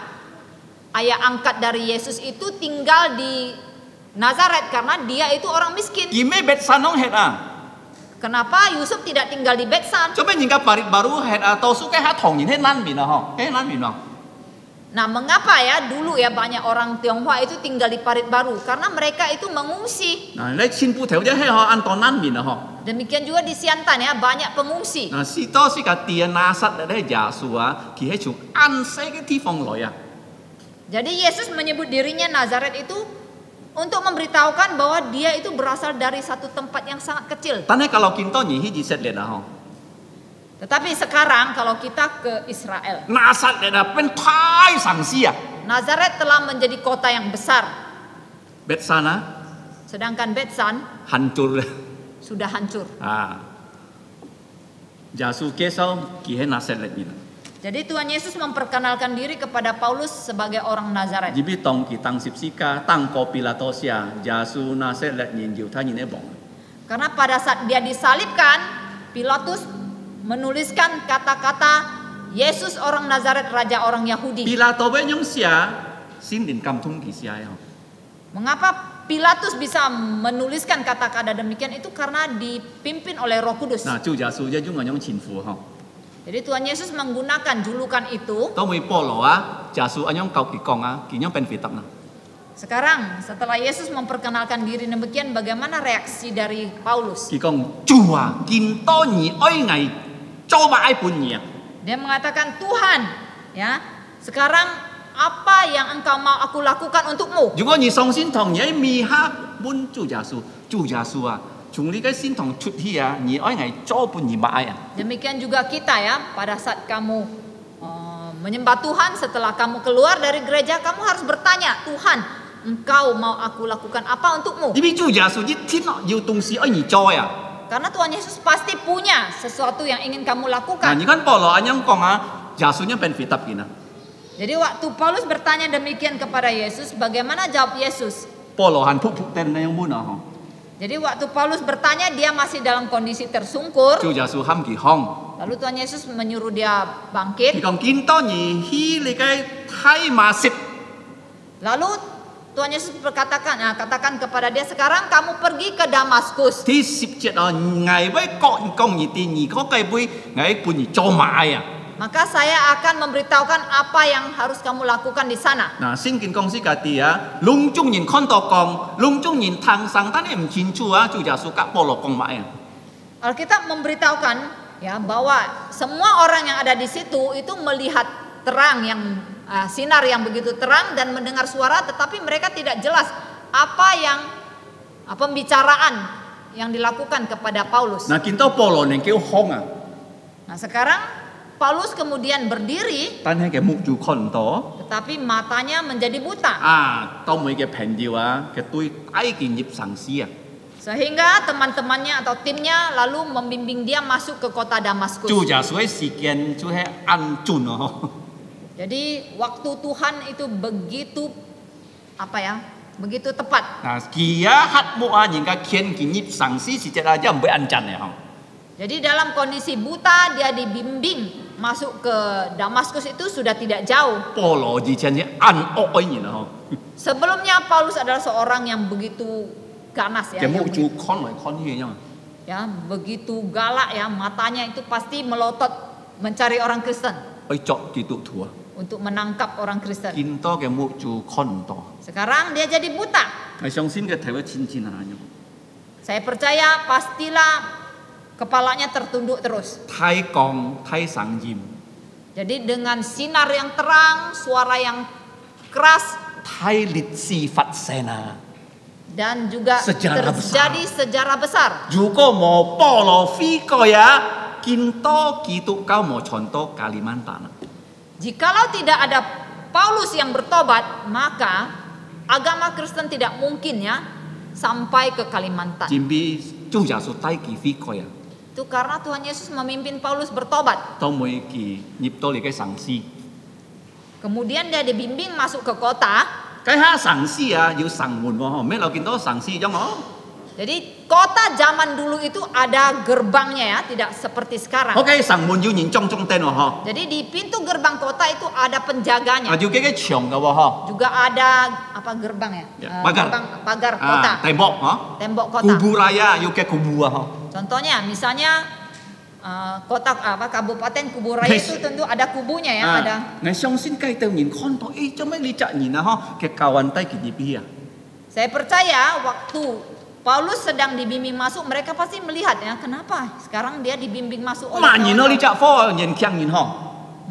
ayah angkat dari Yesus itu tinggal di Nazaret? Karena dia itu orang miskin. 而咩別神都係啊？ Kenapa Yusuf tidak tinggal di Betsan? 做咩而家巴列baru係啊？多數嘅喺唐年喺南面啊，嗬，喺南面啊。 Nah, mengapa ya dulu ya banyak orang Tionghoa itu tinggal di Parit Baru? Karena mereka itu mengungsi. 嗱，你前部頭啫喺嗬按當南面啊，嗬。 Demikian juga di Siantan ya, banyak pengungsi. 嗱，士多斯嘅地拿撒勒咧耶穌啊，佢係從安息嘅地方來啊。 Jadi Yesus menyebut dirinya Nazaret itu untuk memberitahukan bahwa dia itu berasal dari satu tempat yang sangat kecil. 但係kalau kita nyihi di Israel啊，嗬。 Tetapi sekarang kalau kita ke Israel, 拿撒勒啊，變太城市啊， Nazaret telah menjadi kota yang besar. 別山啊， Sedangkan Betsan hancur sudah hancur. 啊。耶穌接受佢喺拿撒勒面， Jadi Tuhan Yesus memperkenalkan diri kepada Paulus sebagai orang Nazaret. 而必當佢當十字架，當過比拉多下，耶穌拿撒勒人猶太人嘅王。 Karena pada saat dia disalibkan, Pilatus menuliskan kata-kata Yesus orang Nazaret, raja orang 比 Yahudi. 拉多嘅用寫，先連感通佢寫啊。 Mengapa Pilatus bisa menuliskan kata-kata demikian itu? Karena dipimpin oleh Roh Kudus. 嗱，照耶穌一種嗰種前夫嗬， Jadi Tuhan Yesus menggunakan julukan itu. 當會保羅啊，耶穌一種教佢講啊，佢樣變肥得啦。 Sekarang setelah Yesus memperkenalkan diri demikian, bagaimana reaksi dari Paulus? 佢講主啊，見多你愛藝，做埋本嘢。 Dia mengatakan, Tuhan, ya, sekarang apa yang engkau mau aku lakukan untukmu? 如果你上先堂，你喺面下本主耶穌，主耶穌啊，從你嘅先堂出去啊，你愛藝做本嘢買啊。 Demikian juga kita ya, pada saat kamu menyembah Tuhan, setelah kamu keluar dari gereja, kamu harus bertanya, Tuhan, engkau mau aku lakukan apa untukmu? 因為主耶穌一天要東西愛你做啊。 Karena Tuhan Yesus pasti punya sesuatu yang ingin kamu 嗱， lakukan. 你看保羅咁樣講啊，耶穌一變肥得見啊。 Jadi waktu Paulus bertanya demikian kepada Yesus, bagaimana jawab Yesus? 保羅係仆仆den那樣滿啊，嗬。 Jadi waktu Paulus bertanya, dia masih dalam kondisi tersungkur. 主耶穌喊佢康， Lalu Tuhan Yesus menyuruh dia 佢 bangkit. 講見多你去你嘅太馬色， Lalu Tuhan Yesus katakan kepada dia, sekarang kamu pergi ke Damaskus. 第10節啊，危威講你啲，你嗰計杯危半而做買啊。 Maka saya akan memberitahukan apa yang harus kamu lakukan di sana. 嗱，聖經公司嘅啲啊，籠中人看到講，籠中人聽上，但係唔清楚啊，主耶穌甲保羅講買啊。 Alkitab memberitahukan ya bahwa semua orang yang ada di situ itu melihat terang yang sinar yang begitu terang dan mendengar suara, tetapi mereka tidak jelas apa yang pembicaraan yang dilakukan kepada Paulus. 嗱，見到保羅人叫康啊， Nah, sekarang Paulus kemudian berdiri, 但係佢目睭看唔到 tetapi matanya menjadi buta. 啊，當每嘅朋友啊，佢對帶佢入城市啊。 Sehingga teman-temannya atau timnya lalu membimbing dia masuk ke kota Damaskus. 主耶穌嘅時間就係安準啊。 Jadi waktu Tuhan itu begitu begitu tepat. 嗱，佢啊黑幕啊，人家見佢入城市時節啊，一唔會安陣嘅嗬。 Jadi dalam kondisi buta dia dibimbing masuk ke Damaskus itu sudah tidak jauh. 保羅以前係暗惡嘅人啊， Sebelumnya Paulus adalah seorang yang begitu ganas ya, 佢 yang 目睭看來看去啊。 begitu galak ya, matanya itu pasti melotot mencari orang Kristen, 去作基督徒啊， untuk menangkap orang Kristen. 見到嘅目睭看唔到， Sekarang dia jadi buta. 係相信嘅睇會淺淺啊， Saya percaya pastilah kepalanya tertunduk terus. 太光太生豔， Jadi dengan sinar yang terang, suara yang keras, 太烈士發聲啊！ dan juga Sejarah terjadi sejarah besar. 如果冇保羅飛過啊，見到基督教冇傳到加利曼丹啊！ Jikalau tidak ada Paulus yang bertobat, maka agama Kristen tidak mungkin ya sampai ke Kalimantan. 前邊主耶穌帶佢飛開啊， Itu karena Tuhan Yesus memimpin Paulus bertobat. 都每佢入到嚟嘅城市。 Kemudian dia dibimbing masuk ke kota. 計下城市啊，要城門喎，咩我見到城市咁哦。 Jadi kota zaman dulu itu ada gerbangnya ya, tidak seperti sekarang. OK，城門要連中燈喎，嗬。 Jadi di pintu gerbang kota itu ada penjaganya. 啊，要幾個牆嘅喎，嗬。 Juga ada apa gerbang ya? Ya, pagar. Pagar kota. 啊，地幕嗬。 Tembok kota. Kubu raya，要嘅kubu啊，嗬。 Contohnya misalnya kota apa kabupaten Kubu Raya itu tentu ada kubunya ya, ada. 我相信計到人看到，誒，做咩你責人啊？嗬，嘅教運低佢入邊啊。 Saya percaya waktu Paulus sedang dibimbing masuk, mereka pasti melihat ya, kenapa sekarang dia dibimbing masuk oleh 萬人咯，你 kawan-kawan. 責科人強人嗬。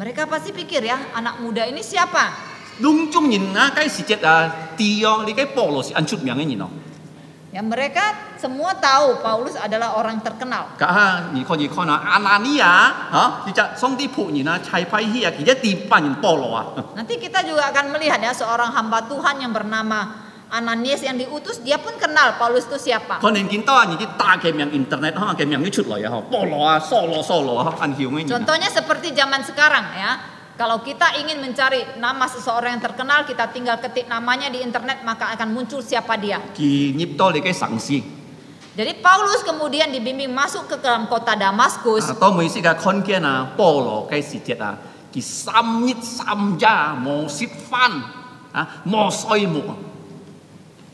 Mereka pasti pikir ya, anak muda ini siapa? 攏中人啊，計時節啊，啲哦，你嘅保羅是按出名嘅人哦。 Ya mereka semua tahu Paulus adalah orang terkenal. 家下你可以看啊，阿拿尼亞嚇，你責上啲僕人啊，差派去啊，佢一啲班人保羅啊。 Nanti kita juga akan melihat ya seorang hamba Tuhan yang bernama Ananias yang diutus, dia pun kenal Paulus itu siapa. 可能見到啊，你啲打嘅名 internet 可能嘅名要出來啊，嗬，保羅啊，掃羅啊，按曉嘅人啊。 Contohnya seperti zaman sekarang ya. Kalau kita ingin mencari nama seseorang yang terkenal, kita tinggal ketik namanya di internet maka akan muncul siapa dia. 佢入到你嘅城市， Jadi Paulus kemudian dibimbing masuk ke dalam kota Damaskus. 啊，當每時嘅看見啊，保羅嘅時節啊，佢三日三夜冇食飯啊，冇睡冇。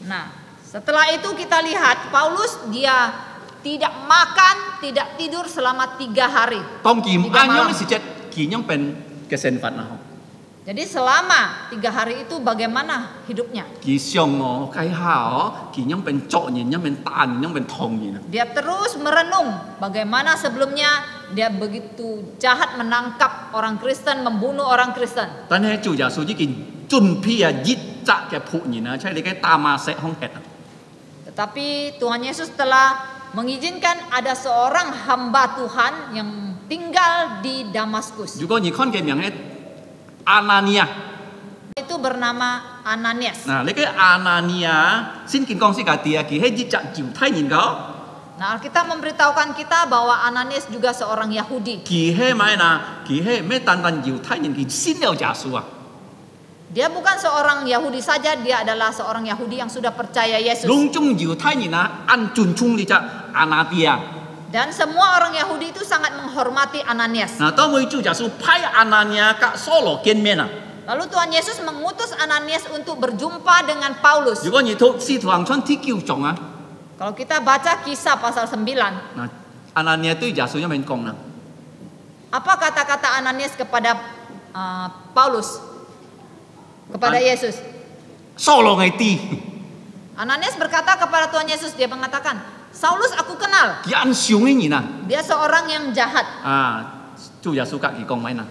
Nah, setelah itu kita lihat Paulus dia tidak makan, tidak tidur selama 3 hari. 當佢唔 Tiga 啱 malam. 嘅時節，佢樣เป็น嘅身份啊， Jadi selama 3 hari itu bagaimana hidupnya? 佢上我計下哦，佢樣เป็น作人，樣เป็น打人，樣เป็น痛人啊。 Dia terus merenung bagaimana sebelumnya dia begitu jahat menangkap orang Kristen, membunuh orang Kristen. 但係主耶穌已經準備啊，熱責嘅僕人啊，即係你嘅大馬石空吃啊。 Tetapi Tuhan Yesus telah mengizinkan ada seorang hamba Tuhan yang tinggal di Damaskus. 如果你看嘅名係阿拿尼亞， Itu bernama Ananias. 嗱，你嘅阿拿尼亞先見講先㗎，啲啊，佢係熱責猶太人㗎， Nah, Alkitab memberitahukan kita bahwa Ananias juga seorang Yahudi. 佢係咪嗱？佢係咩單單猶太人，佢信了耶穌啊。 Dia bukan seorang Yahudi saja, dia adalah seorang Yahudi yang sudah percaya Yesus. 攏種猶太人啊，按尊重你隻阿拿尼亞。 Dan semua orang Yahudi itu sangat menghormati Ananias. 嗱，當佢主耶穌派阿拿尼亞กับ掃羅見面啊。 Lalu Tuhan Yesus mengutus Ananias untuk berjumpa dengan Paulus. 如果你讀使徒行傳第9章啊， Kalau kita baca Kisah pasal 9, 嗱，阿拿尼亞對耶穌一面講啦， apa kata-kata Ananias kepada Paulus? Kepada Yesus. 掃羅係啲， Ananias berkata kepada Tuhan Yesus, dia mengatakan, Saulus aku kenal, 佢按上嘅人啊， dia seorang yang jahat. 啊，主耶穌甲佢講咩啊？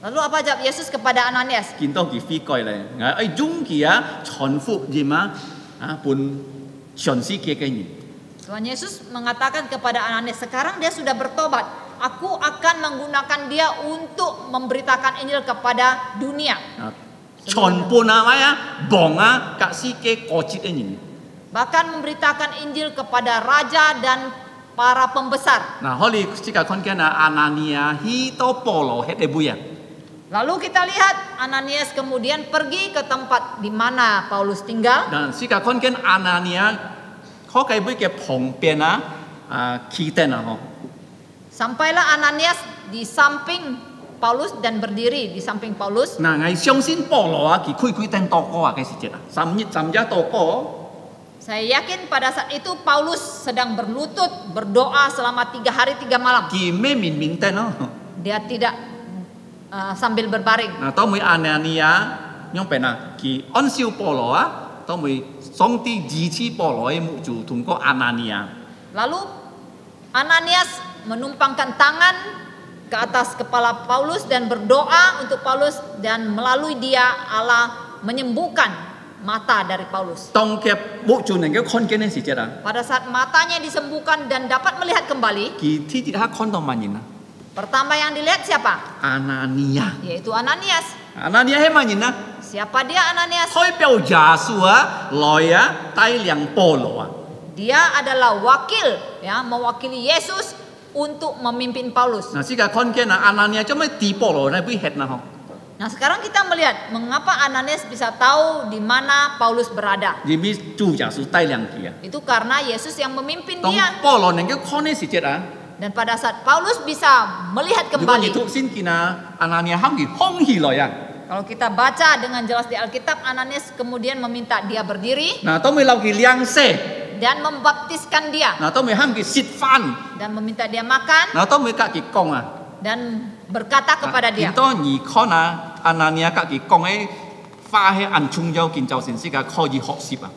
Lalu apa jawab Yesus kepada Ananias? 見到佢飛過嚟，用佢啊傳福音啊，啊本全世界嘅人。 Tuhan Yesus mengatakan kepada Ananias, sekarang dia sudah bertobat. Aku akan menggunakan dia untuk memberitakan Injil kepada dunia. 啊，傳播啊咩啊，幫啊，各世界各節嘅人。 Bahkan memberitakan Injil kepada raja dan para pembesar. 嗱，可你即個看見啊，阿拿尼亞去到保羅迄個位啊， Lalu kita lihat Ananias kemudian pergi ke tempat di mana Paulus tinggal. 嗱，即個看見阿拿尼亞嗰個位嘅旁邊啊，企定啊，嗬。 Sampailah Ananias di samping Paulus dan berdiri di samping Paulus. 嗱，我相信保羅啊，佢開定禱告啊嘅時節啊，三日禱告。 Saya yakin pada saat itu Paulus sedang berlutut berdoa selama 3 hari 3 malam. 佢咩面面定咯？ Dia tidak sambil berbaring. 嗱，當每阿拿尼亞樣變啊，佢按照保羅啊，當每上帝支持保羅嘅目就通過阿拿尼亞。 Lalu Ananias menumpangkan tangan ke atas kepala Paulus dan berdoa untuk Paulus, dan melalui dia Allah menyembuhkan mata dari Paulus. 當嘅目就能夠看見嘅時節啊， Pada saat matanya disembuhkan dan dapat melihat kembali, 佢天天看到乜人啊？ pertama yang dilihat siapa? 阿拿尼亞 Yaitu Ananias. 阿那尼亚係乜人啊？ Siapa dia Ananias? 代表耶穌啊，來啊，帶領保羅啊。 Dia adalah wakil, ya, mewakili Yesus untuk memimpin Paulus. 嗱，依家看見啊，阿那尼亞做咩地保羅呢？會 head 呐？嗬？ Nah, sekarang kita melihat mengapa Ananias bisa tahu di mana Paulus berada. 因為主耶穌帶領佢啊。 Itu karena Yesus yang memimpin 當 dia. 保羅能夠看呢時節啊， Dan pada saat Paulus bisa melihat 如果你 kembali. 讀先見啊，阿那尼亞喊佢放起來啊。 Kalau kita baca dengan jelas di Alkitab, Ananias kemudian meminta dia berdiri 嗱，當佢留佢兩些， dan membaptiskan dia 嗱，當佢喊佢食飯， dan meminta dia makan 嗱，當佢隔佢講啊。 dan berkata kepada dia. 見到而看啊，阿那尼亞隔佢講喺花喺暗中有見就成時間可以學習啊。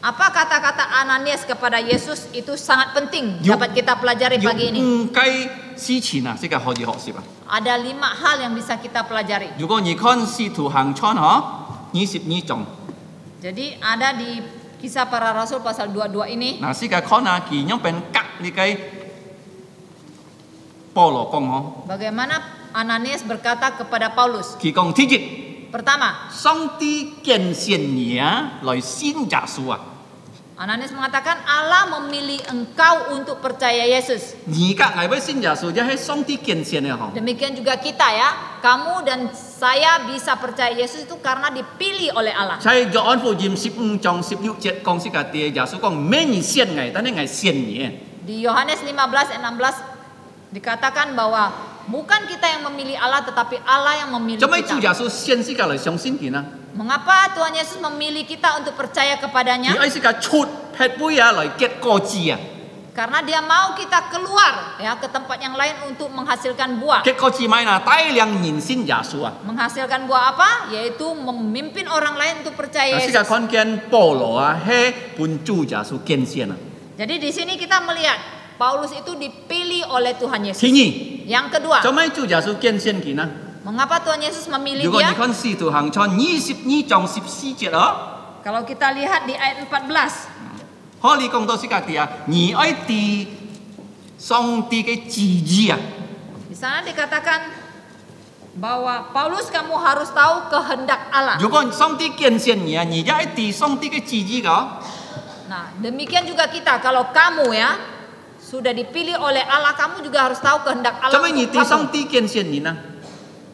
Apa kata-kata Ananias kepada Yesus itu sangat penting Yuk. dapat kita pelajari 要 pagi ini. 唔計事前啊，即係可以學習啊。 Ada 5 hal yang bisa kita pelajari. 如果你看使徒行傳嗬，22章， Jadi ada di Kisah Para Rasul pasal 22 ini. 嗱，時間看啊，佢樣變隔你嘅保羅講嗬， Bagaimana Ananias berkata kepada Paulus. 佢講第一， Pertama, 上帝揀選你啊，來信耶穌啊。 Ananias mengatakan Allah memilih engkau untuk percaya Yesus. 而家係要信耶穌，即係上帝揀選嘅嗬。 Demikian juga kita ya. Kamu dan saya bisa percaya Yesus itu karena dipilih oleh Allah. 在約翰福音15章16節講時間啲耶穌講，咩人選嘅，但係係選你。 Di Yohanes 15 ayat 16 dikatakan bahwa bukan kita yang memilih Allah tetapi Allah yang memilih 做咩主 kita. 耶穌選時間嚟相信佢啊？ Mengapa Tuhan Yesus memilih kita untuk percaya 佢 kepadanya? 愛時間出撇杯啊，嚟結果子啊。 Karena dia mau kita keluar ya ke tempat yang lain untuk menghasilkan buah. 結果子咪嗱，帶領人信耶穌啊。 Menghasilkan buah apa? Yaitu memimpin orang lain untuk percaya 嗱，時間 Yesus. 看見保羅啊，係本主耶穌揀選啊。 Jadi di sini kita melihat Paulus itu dipilih oleh Tuhan 第 Yesus. 二， Yang kedua, 做咩主耶穌揀選佢呢？ mengapa Tuhan Yesus memilih 如果你 dia? 看使徒行傳22章14節啊， Kalau kita lihat di ayat 14, 可以講到時間啲啊，你愛啲上帝嘅旨意啊。 di sana dikatakan bahwa Paulus kamu harus tahu kehendak Allah. 如果上帝揀選你啊，你就愛啲上帝嘅旨意噶。 Nah, demikian juga kita. Kalau kamu ya sudah dipilih oleh Allah, kamu juga harus tahu kehendak Allah 做咩你 untuk 啲上 kamu. 帝揀選你呢？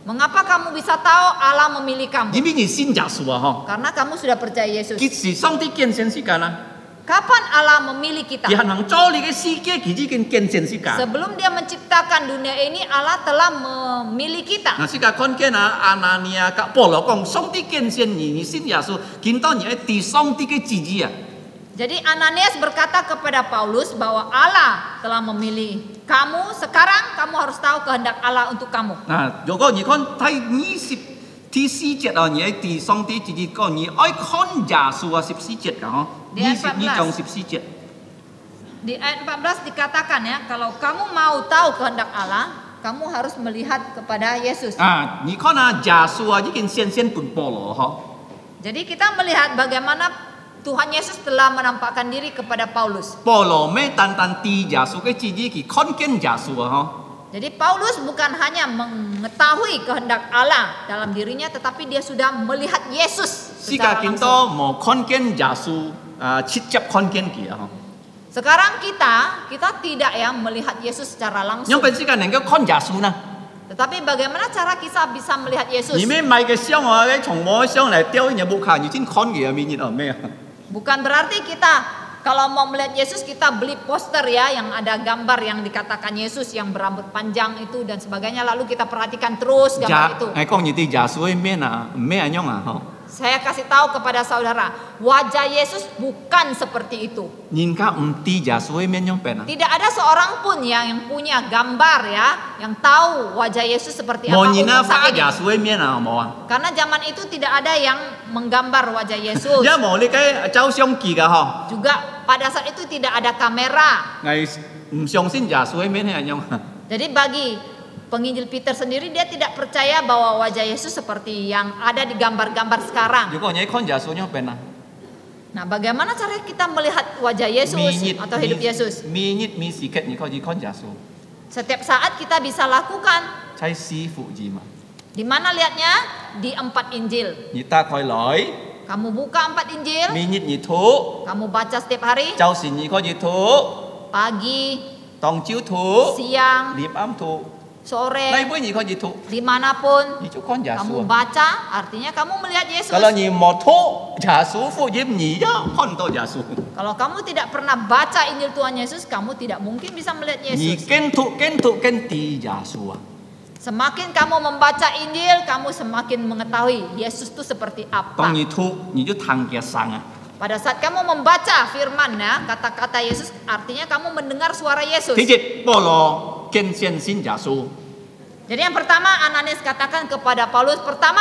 Mengapa kamu bisa tahu Allah memilih kamu? 因為你信耶穌啊，嗬。 Karena kamu sudah percaya Yesus. 幾時上帝揀選時間啊？ Kapan Allah memilih kita? 佢係能做你嘅世界，佢已經揀選時間。 Sebelum dia menciptakan dunia ini, Allah telah memilih kita. 嗱，時間看見啊，阿拿尼亞甲保羅講，上帝揀選你，你信耶穌，見到你愛啲上帝嘅旨意啊。 Jadi Ananias berkata kepada Paulus bahwa Allah telah memilih kamu. Sekarang kamu harus tahu kehendak Allah untuk kamu. 嗱，如果你看第24節啊，你愛啲上帝旨意講，你愛看耶穌啊14節噶嗬，22章14節。 Di ayat 14 dikatakan ya, kalau kamu mau tahu kehendak Allah, kamu harus melihat kepada Yesus. 啊，你看啊，耶穌啊已經先本保羅嗬。 Jadi kita melihat bagaimana Tuhan Yesus telah menampakkan diri kepada Paulus. 保羅咩單單啲耶穌嘅旨意，佢看見耶穌啊 Jadi Paulus bukan hanya mengetahui kehendak Allah dalam dirinya, tetapi dia sudah melihat Yesus 嗬。世界 secara 見 langsung. 到冇看見耶穌啊，直接看見佢啊 Sekarang kita tidak ya melihat Yesus secara 嗬。 langsung. 因為世界能夠看耶穌呢？ Tetapi bagaimana cara kita bisa melihat Yesus? 你咩買嘅箱啊，啲從我嘅箱嚟丟你冇看，你先看佢啊，面熱啊咩啊？ Bukan berarti kita kalau mau melihat Yesus kita beli poster ya yang ada gambar yang dikatakan Yesus yang berambut panjang itu dan sebagainya, lalu kita perhatikan terus gambar itu. 講你啲耶穌係咩啊？咩樣啊？嗬？ Saya kasih tahu kepada saudara, wajah Yesus bukan seperti itu. 人家唔知耶穌係咩樣變啊？ Tidak ada seorang pun yang punya gambar ya, yang tahu wajah Yesus seperti apa 冇人啊， untuk 畫 saat 耶 ini. 穌係咩啊？冇啊？ Karena zaman itu tidak ada yang menggambar wajah Yesus. 因為冇你嘅照相機噶嗬， Juga pada saat itu tidak ada kamera. 係唔相信耶穌係咩樣啊？ Jadi bagi penginjil Peter sendiri dia tidak percaya bahwa wajah Yesus seperti yang ada di gambar-gambar sekarang. 如果你看耶穌樣變啊？ Nah, bagaimana cara kita melihat wajah Yesus atau hidup Yesus? มี時間你可以看耶穌， Setiap saat kita bisa lakukan 在師傅字嘛。Di mana lihatnya? Di 4 Injil. Nhị ta khoi lỗi, Kamu buka 4 Injil, mi nhịt nhị thú, kamu baca setiap hari, châu xì nhị khoi nhị thú, pagi, tòng chiếu thú, siang, liệp âm thú, sore, đây với nhị khoi nhị thú, dimanapun nhị chú con giả kamu xua. baca, artinya kamu melihat Yesus. Kalau nhị một thú, giả xú phụ diêm nhị đó, con tôi giả xú. Kalau kamu tidak pernah baca Injil Tuhan Yesus, kamu tidak mungkin bisa melihat Nhị Yesus. kén thụ kén tì giả xua. Semakin kamu membaca Injil, kamu semakin mengetahui Yesus itu seperti Tòng apa. nhị thụ, nhị chú thằng kia sang à. Pada saat kamu membaca firman ya, kata-kata Yesus, artinya kamu mendengar suara Yesus. Thế dịch Pô Lô kiên xiên xin giả xu. Jadi yang pertama Ananias katakan kepada Paulus, pertama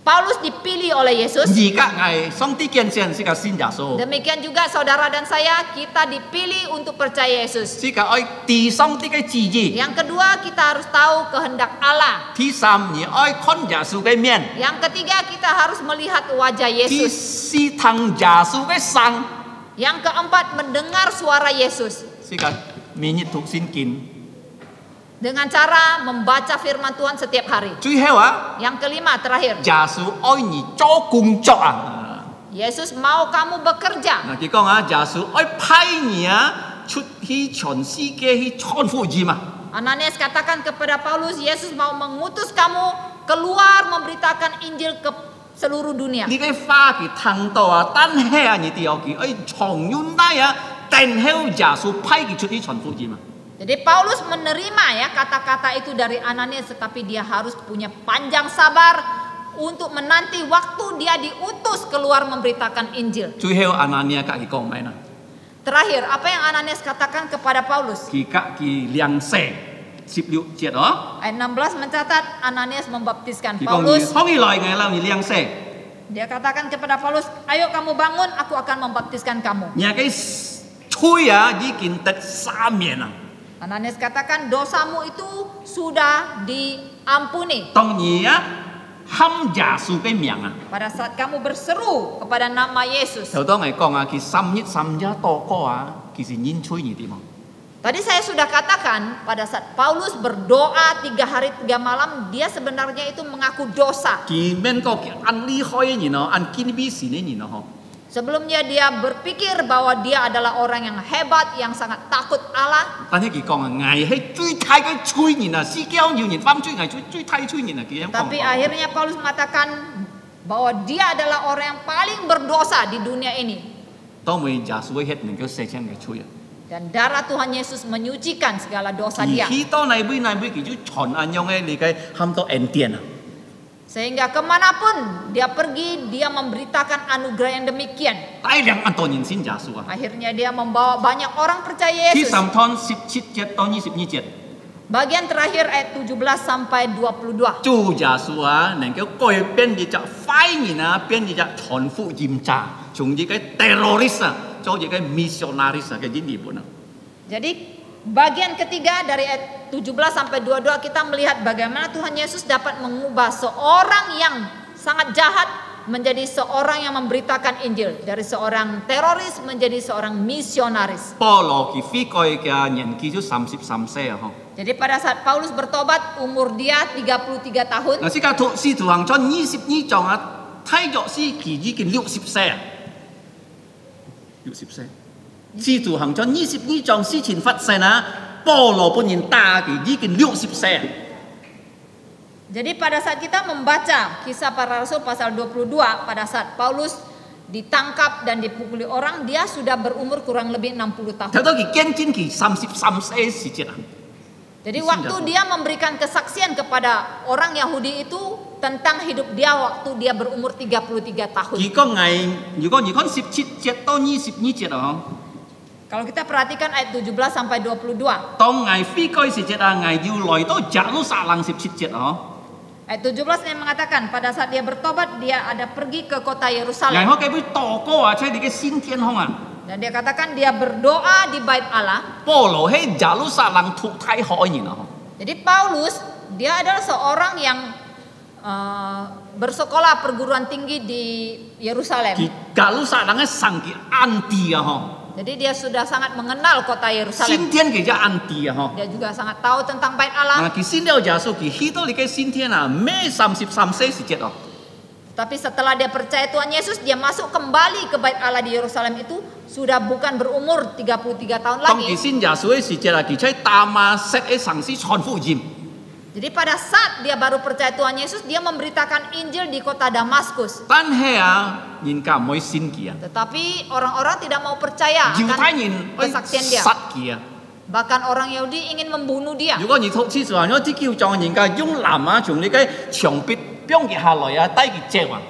Paulus dipilih oleh Yesus. Nhị các ngài xong tí kiên xiên xí cả xin giả xu. Demikian juga saudara dan saya, kita dipilih untuk percaya Yesus. Xí cả oi tì xong tí cái chỉ gì. Yang kedua, kita harus tahu kehendak Allah. Thứ sam nhị oi con giả xu cái miền. Yang ketiga, kita harus melihat wajah Thứ Yesus. si thằng giả xu cái sang. Yang keempat, mendengar suara Yesus Xí cả mi nhị thuộc xin kín. dengan cara membaca firman Tuhan setiap hari. Chui heo á. Yang kelima, terakhir, Giả xu oi nhị cho cùng cho à. Yesus mau kamu bekerja. Nah kita ngah giả xu oi pai nhị á. Chút hi chọn si kia hi chọn phụ gì mà. Ananias katakan kepada Paulus, Yesus mau mengutus kamu keluar memberitakan Injil ke seluruh dunia. Đi cái pha cái thằng to à. Tan he à nhị tiêu kỳ. Oi chọn yun đai à. Tên heo giả xu pai cái chút hi chọn phụ gì mà. Jadi Paulus menerima ya kata-kata itu dari Ananias, tetapi dia harus punya panjang sabar untuk menanti waktu dia diutus keluar memberitakan Injil. Chui heo Anania kak ki kong mai na. Terakhir, apa yang Ananias katakan kepada Paulus? Ki kak ki liang se. Sip liu jiet đó. Ayat 16 mencatat Ananias membaptiskan Ki kong ni Paulus. hong i loi ngai lau ni liang se. Dia katakan kepada Paulus, ayo kamu bangun, aku akan membaptiskan kamu. Nhà cái chui à di kin tet sa miền à. Ananias katakan dosamu itu sudah diampuni. Tong ni á ham giả su cái miệng à. Pada saat kamu berseru kepada nama Yesus. Theo đó ngai kong à ki sam nhất sam ya to ko à. Ki si nyin chui ni ti mo. Tadi saya sudah katakan pada saat Paulus berdoa 3 hari 3 malam, dia sebenarnya itu mengaku dosa. Ki men ko ki an li hoi ni no, an kin bi si ni no ho. Sebelumnya dia berpikir bahwa dia adalah orang yang hebat, yang sangat takut Allah. Tan he ki kong à ngai he chui thai cái chui ni na si kiao nhiều ni pham chui ngai chui thai chui ni na ki em kong. Tapi akhirnya Paulus mengatakan bahwa dia adalah orang yang paling berdosa di dunia ini. Tong mui giả su hết nang cái se chen cái chui à. Dan darah Tuhan Yesus menyucikan segala dosa dia. Khi to này bui ki chú chọn anh nhong ấy cái ham to en tiền à. Sehingga kemanapun dia pergi, dia memberitakan anugerah yang demikian. Tai liang an to nhìn xin giả su à. Akhirnya dia membawa banyak orang percaya Khi Yesus. sam thon 17 jet to 22 jet. Bagian terakhir ayat 17 sampai 22. Chú giả su à, nang cái coi bên đi chợ phái nhìn à, bên đi chợ chọn phụ dìm trả, chúng đi cái terrorist à, cho đi cái missionaries à, cái gì pun à. Jadi bagian ketiga dari ayat 17 sampai 22 kita melihat bagaimana Tuhan Yesus dapat mengubah seorang yang sangat jahat menjadi seorang yang memberitakan Injil, dari seorang teroris menjadi seorang misionaris. Paulo ki phi coi cái nhận ki chú 33 xe à ho. Jadi pada saat Paulus bertobat, umur dia 33 tahun. Nah si ka tu si tu hang cho 22 jong à, thay cho si ki ji kin 60 xe à. 60xe. Si tu hang cho 22 jong si chin phát xe na, Paulo pun nhìn ta ki ji kin 60 xe. Jadi pada saat kita membaca Kisah Para Rasul pasal 22, pada saat Paulus ditangkap dan dipukuli orang, dia sudah berumur kurang lebih 60 tahun. Theo đó ki kiên chín ki 33 xe si chết à. Jadi waktu dia memberikan kesaksian kepada orang Yahudi itu tentang hidup dia waktu dia berumur 33 tahun. Ki có ngày,如果 17 jet to 22 jet à. Kalau kita perhatikan ayat 17 sampai 22. Tong ngày phi coi si jet à, ngày yêu loi to Jerusalem 17 jet à. Ayat 17 yang mengatakan pada saat dia bertobat, dia ada pergi ke kota Ngày Yerusalem. ho cái to ko à, chơi đi cái xin thiên hong à. Dan dia katakan dia berdoa di bait Allah. Paulo he Jerusalem thuộc thái hỏi nhìn à. Jadi Paulus dia adalah seorang yang bersekolah perguruan tinggi di Yerusalem. 佢假如撒冷嘅神嘅安地啊，嗬， Jadi dia sudah sangat mengenal kota 先 Yerusalem. 天嘅只安地啊，嗬。 Dia juga sangat tahu tentang Bait Allah. 嗱，佢先了耶穌，佢去到你嘅先天啊，咩33時節哦。 Tapi setelah dia percaya Tuhan Yesus, dia masuk kembali ke Bait Allah di Yerusalem itu sudah bukan berumur 33 tahun 當佢 lagi. 先耶穌嘅時節啊，佢在大馬色嘅城市傳福音。 Jadi pada saat dia baru percaya Tuhan Yesus, dia memberitakan Injil di kota Damaskus. 但係啊，人家唔會信佢啊， Tetapi orang-orang tidak mau percaya 猶太 akan 人會 kesaksian dia. 殺佢啊。 Bahkan orang Yahudi ingin membunuh dia. 如果你讀書話，有啲叫狀人家用籃啊，從你嘅牆壁綁佢下來啊，帶佢走啊。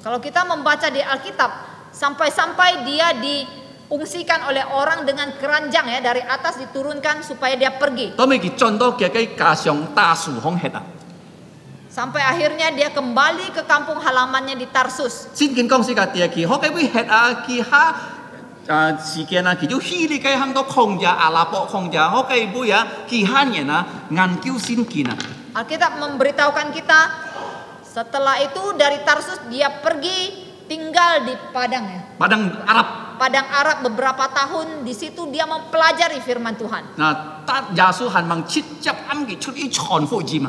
Kalau kita membaca di Alkitab, sampai-sampai dia diungsikan oleh orang dengan keranjang ya, dari atas diturunkan supaya dia pergi. 當尾佢進到嘅家上大樹空氣啊。 Sampai akhirnya dia kembali ke kampung halamannya di Tarsus. 先見公司嘅地佢，好嘅會吃啊，佢下時間啊，佢就去你嘅很多空家阿拉伯空家，好嘅會啊，佢下人啊研究先見啊。 Alkitab memberitahukan kita setelah itu dari Tarsus dia pergi tinggal di Padang ya. Padang Arab. Padang Arab beberapa tahun, di situ dia mempelajari firman Tuhan. 嗱，但耶穌係問切入暗嘅出去傳福音啊。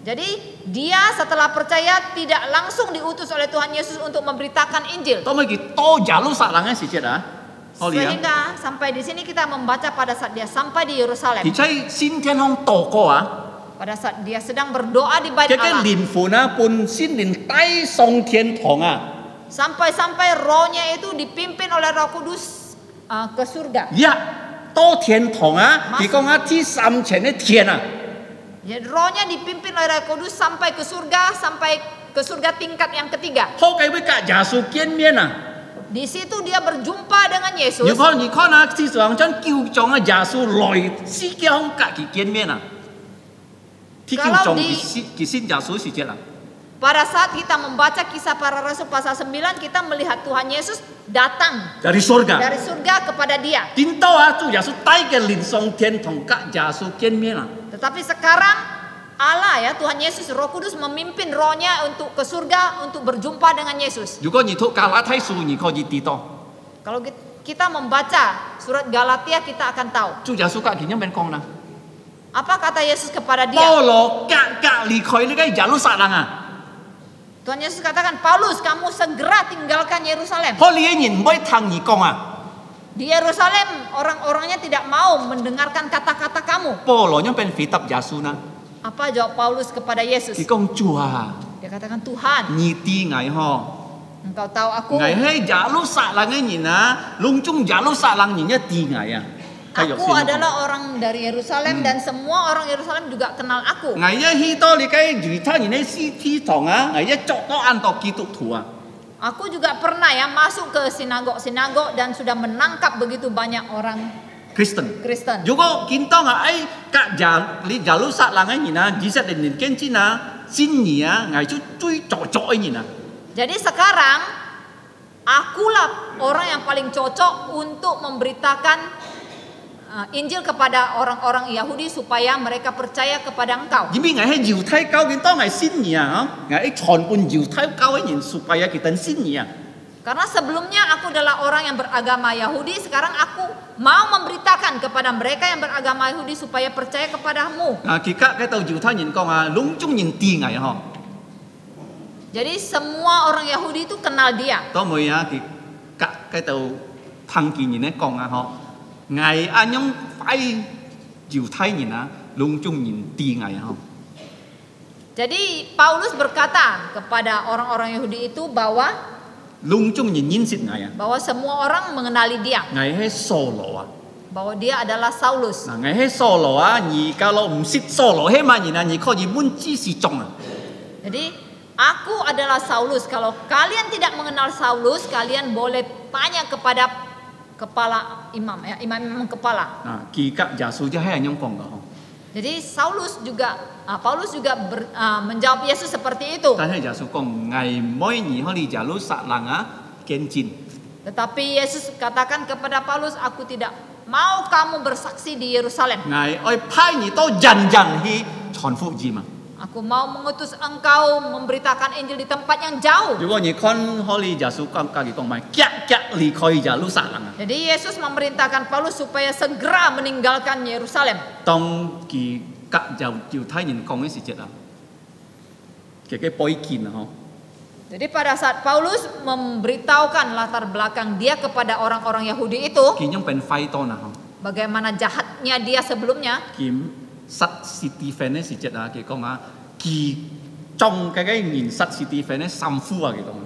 Jadi dia setelah percaya tidak langsung diutus oleh Tuhan Yesus untuk memberitakan Injil. 當尾佢多耶路撒冷嘅時節啊，我哋啊， Sehingga sampai di sini kita membaca pada saat dia sampai di Yerusalem. 佢喺先天空度過啊。 Pada saat dia sedang berdoa di Bait 佢嘅 Allah. 靈魂啊，本先靈帶上天堂啊。 Sampai-sampai rohnya itu dipimpin oleh Roh Kudus ke surga. 一到天堂啊，佢講啊，第三層嘅天啊。 Jadi rohnya dipimpin oleh Roh Kudus sampai ke surga tingkat yang ketiga. 好嘅會跟耶穌見面啊。 Di situ dia berjumpa dengan Yesus. 如果你看啊，事實上將叫狀啊，耶穌來世界上跟佢見面啊。 ที่叫狀佢先耶穌時節啊。 Pada saat kita membaca kisah para rasul pasal 9, kita melihat Tuhan Yesus datang dari surga kepada dia. 點到啊，主耶穌帶嘅靈上天堂跟耶穌見面啊。 Tetapi sekarang Allah ya, Tuhan Yesus, Roh Kudus memimpin rohnya untuk ke surga untuk berjumpa dengan Yesus. 如果你讀加拉太書，你可以知道， Kalau kita membaca surat Galatia, kita akan tahu 主耶穌跟佢一面講啦， apa kata Yesus kepada dia. 保羅隔離開呢個耶路撒冷啊， Tuhan Yesus katakan, Paulus, kamu segera tinggalkan Yerusalem. 可你嘅人唔可以聽而講啊。 Di Yerusalem orang-orangnya tidak mau mendengarkan kata-kata kamu. 保羅一邊回答耶穌啦， Apa jawab Paulus kepada Yesus? 佢講主啊， Dia katakan, Tuhan, 你知我嗬， engkau tahu aku. 我係耶路撒冷嘅人啊，攏中耶路撒冷人一知我啊。 Aku adalah orang dari Yerusalem dan semua orang Yerusalem juga kenal aku. 我一去到你嘅猶太人嘅天堂啊，我一作到安當基督徒啊。 Aku juga pernah ya masuk ke sinagog-sinagog dan sudah menangkap begitu banyak orang Kristen. Kristen. 如果見到啊，隔耶路撒冷嘅人啊，以色列人見見啊，先兒啊，我就最作嘅人啊。 Jadi sekarang akulah orang yang paling cocok untuk memberitakan Injil kepada orang-orang Yahudi supaya mereka percaya kepada engkau. 因為我係猶太教嘅，當我先兒啊，我係傳本猶太教嘅人，supaya kita先兒啊。 Karena sebelumnya aku adalah orang yang beragama Yahudi, sekarang aku mau memberitakan kepada mereka yang beragama Yahudi supaya percaya kepadamu. 啊，佢隔到猶太人講啊，攏中人知我嗬。 Jadi semua orang Yahudi itu kenal dia. 當每啊，佢隔到聽見人咧講啊，嗬。 ngài anh nhung phải chịu thay nhìn á lung chung nhìn ti ngài không. Jadi Paulus berkata kepada orang-orang Yahudi itu bahwa lung chung nhìn sit ngài bahwa semua orang mengenali dia. Ngài hay solo á. Bahwa dia adalah Saulus. Ngài hay solo á, nhị kalau không sit solo hết mà nhìn á, nhị có gì muốn chỉ si trong à. Jadi aku adalah Saulus. Kalau kalian tidak mengenal Saulus, kalian boleh tanya kepada kepala imam ya, imam kepala. Nah, kita Yesus je hay yang kong dah. Jadi Paulus juga menjawab Yesus seperti itu. Tapi Yesus kong ngai moi ni holi Yerusalem ah kenjin. Tetapi Yesus katakan kepada Paulus, aku tidak mau kamu bersaksi di Yerusalem. Ngai oi pai ni to jan hi chon fu ji ma. Aku mau mengutus engkau memberitakan Injil di tempat yang jauh. 如果你看可以耶穌講家己講咪，急急離開耶路撒冷啊！ Jadi Yesus memerintahkan Paulus supaya segera meninggalkan Yerusalem. 當佢甲猶太人講嘅時節啊，佢嘅背景啊，嗬。 Jadi pada saat Paulus memberitahukan latar belakang dia kepada orang-orang Yahudi itu, 佢ยังเป็นไฟ多นะ，嗬。 bagaimana jahatnya dia sebelumnya, 佢殺史蒂芬嘅時節啊，佢講啊，佢中嘅人殺史蒂芬嘅三夫啊，佢講。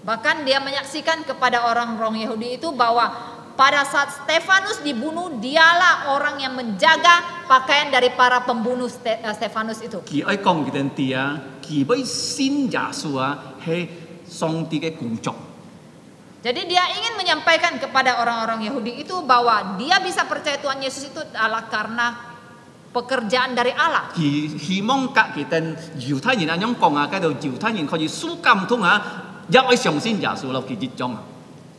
bahkan dia menyaksikan kepada orang-orang Yahudi itu bahwa pada saat Stefanus dibunuh, dialah orang yang menjaga pakaian dari para pembunuh Stefanus itu. 佢愛講佢哋啲啊，佢要信耶穌啊，係上帝嘅工作。 Jadi dia ingin menyampaikan kepada orang-orang Yahudi itu bahwa dia bisa percaya Tuhan Yesus itu adalah karena pekerjaan dari Allah. 佢希望甲佢哋猶太人咁樣講啊，嗰度猶太人可以輸感通啊，一愛相信耶穌咯，佢呢種啊。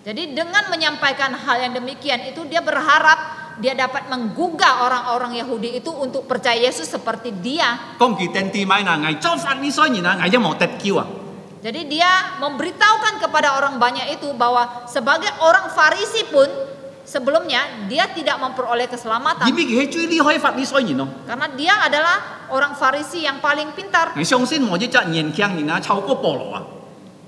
Jadi dengan menyampaikan hal yang demikian itu dia berharap dia dapat menggugah orang-orang Yahudi itu untuk percaya Yesus seperti dia. 講佢哋啲咪嗱，捱做法利賽人啊，捱一冇得救啊！ Jadi dia memberitahukan kepada orang banyak itu bahwa sebagai orang Farisi pun sebelumnya dia tidak memperoleh keselamatan 而佢係最厲害法利賽人咯。 karena dia adalah orang Farisi yang paling pintar. 我相信我一隻年輕人啊，超過保羅啊。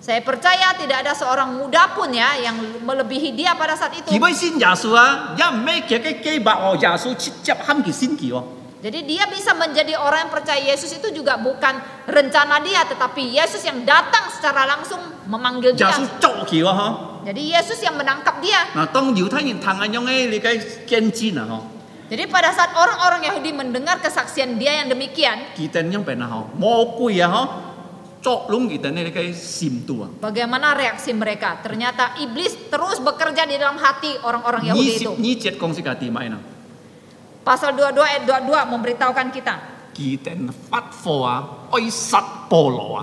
Saya percaya tidak ada seorang muda pun ya yang melebihi dia pada saat itu. 佢要信耶穌啊，一唔係佢嘅計劃哦，耶穌直接喊佢信佢哦。 Jadi dia bisa menjadi orang yang percaya Yesus itu juga bukan rencana dia, tetapi Yesus yang datang secara langsung memanggil 耶 dia. 穌捉佢喎嗬。 Jadi Yesus yang menangkap dia. 嗱，當猶太人聽緊樣嘅你嘅見證啊嗬， Jadi pada saat orang-orang Yahudi mendengar kesaksian dia yang demikian, 佢哋樣變啊嗬，魔鬼啊嗬，作弄佢哋呢嘅心度啊。 bagaimana reaksi mereka? Ternyata iblis terus bekerja di dalam hati orang-orang 呢 Yahudi 節 itu. 呢節講是嘅點咪啊？ Pasal 22 ayat 22 memberitahukan kita. 佢哋發火啊，愛殺保羅啊。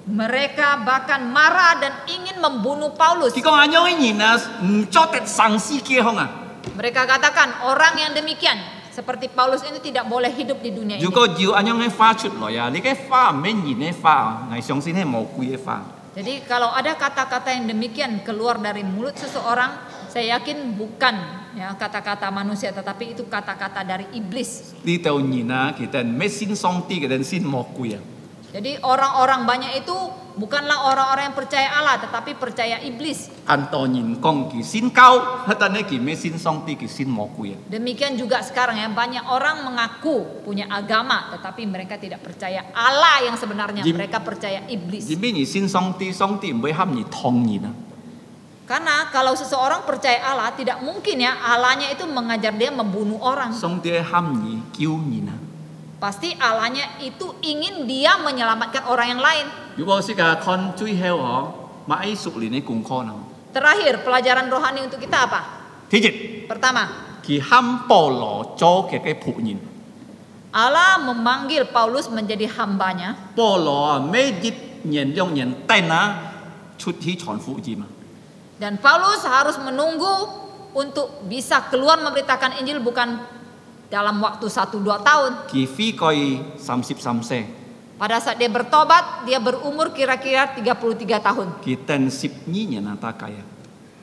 Mereka bahkan marah dan ingin membunuh Paulus. 佢講啊，樣嘅人啊，唔做得生死嘅兇啊。 Mereka katakan orang yang demikian seperti Paulus ini tidak boleh hidup di dunia 如 ini. 果要咁樣嘅花出來啊，你嘅花唔係人嘅花啊，我相信係魔鬼嘅花。 Jadi kalau ada kata-kata yang demikian keluar dari mulut seseorang, saya yakin bukan ya kata-kata manusia, tetapi itu kata-kata dari iblis. 呢度人啊，佢哋唔係信上帝，佢哋信魔鬼啊。 Jadi orang-orang banyak itu bukanlah orang-orang yang percaya Allah, tetapi percaya iblis. 很多人講佢信教，但係佢唔係信上帝，佢信魔鬼啊。 Demikian juga sekarang ya, banyak orang mengaku punya agama, tetapi mereka tidak percaya Allah yang sebenarnya, mereka percaya iblis. 點解你信上帝，上帝唔會喊你痛人啊？ Karena kalau seseorang percaya Allah, tidak mungkin ya Allahnya itu mengajar dia membunuh orang. 上帝係喊你救人啊！ Pasti Allahnya itu ingin dia menyelamatkan orang yang lain. 如果是個看最後嗬，買熟練嘅功課啊。 Terakhir, pelajaran rohani untuk kita apa? 第一， Pertama, 佢喊保羅做佢嘅僕人。 Allah memanggil Paulus menjadi hambanya. 保羅啊，每一年兩年等啊，出去傳福音啊。 Dan Paulus harus menunggu untuk bisa keluar memberitakan Injil bukan dalam waktu 1-2 tahun. 佢飛過33歲， Pada saat dia bertobat, dia berumur kira-kira 33 tahun. 佢等12年啊，大概啊。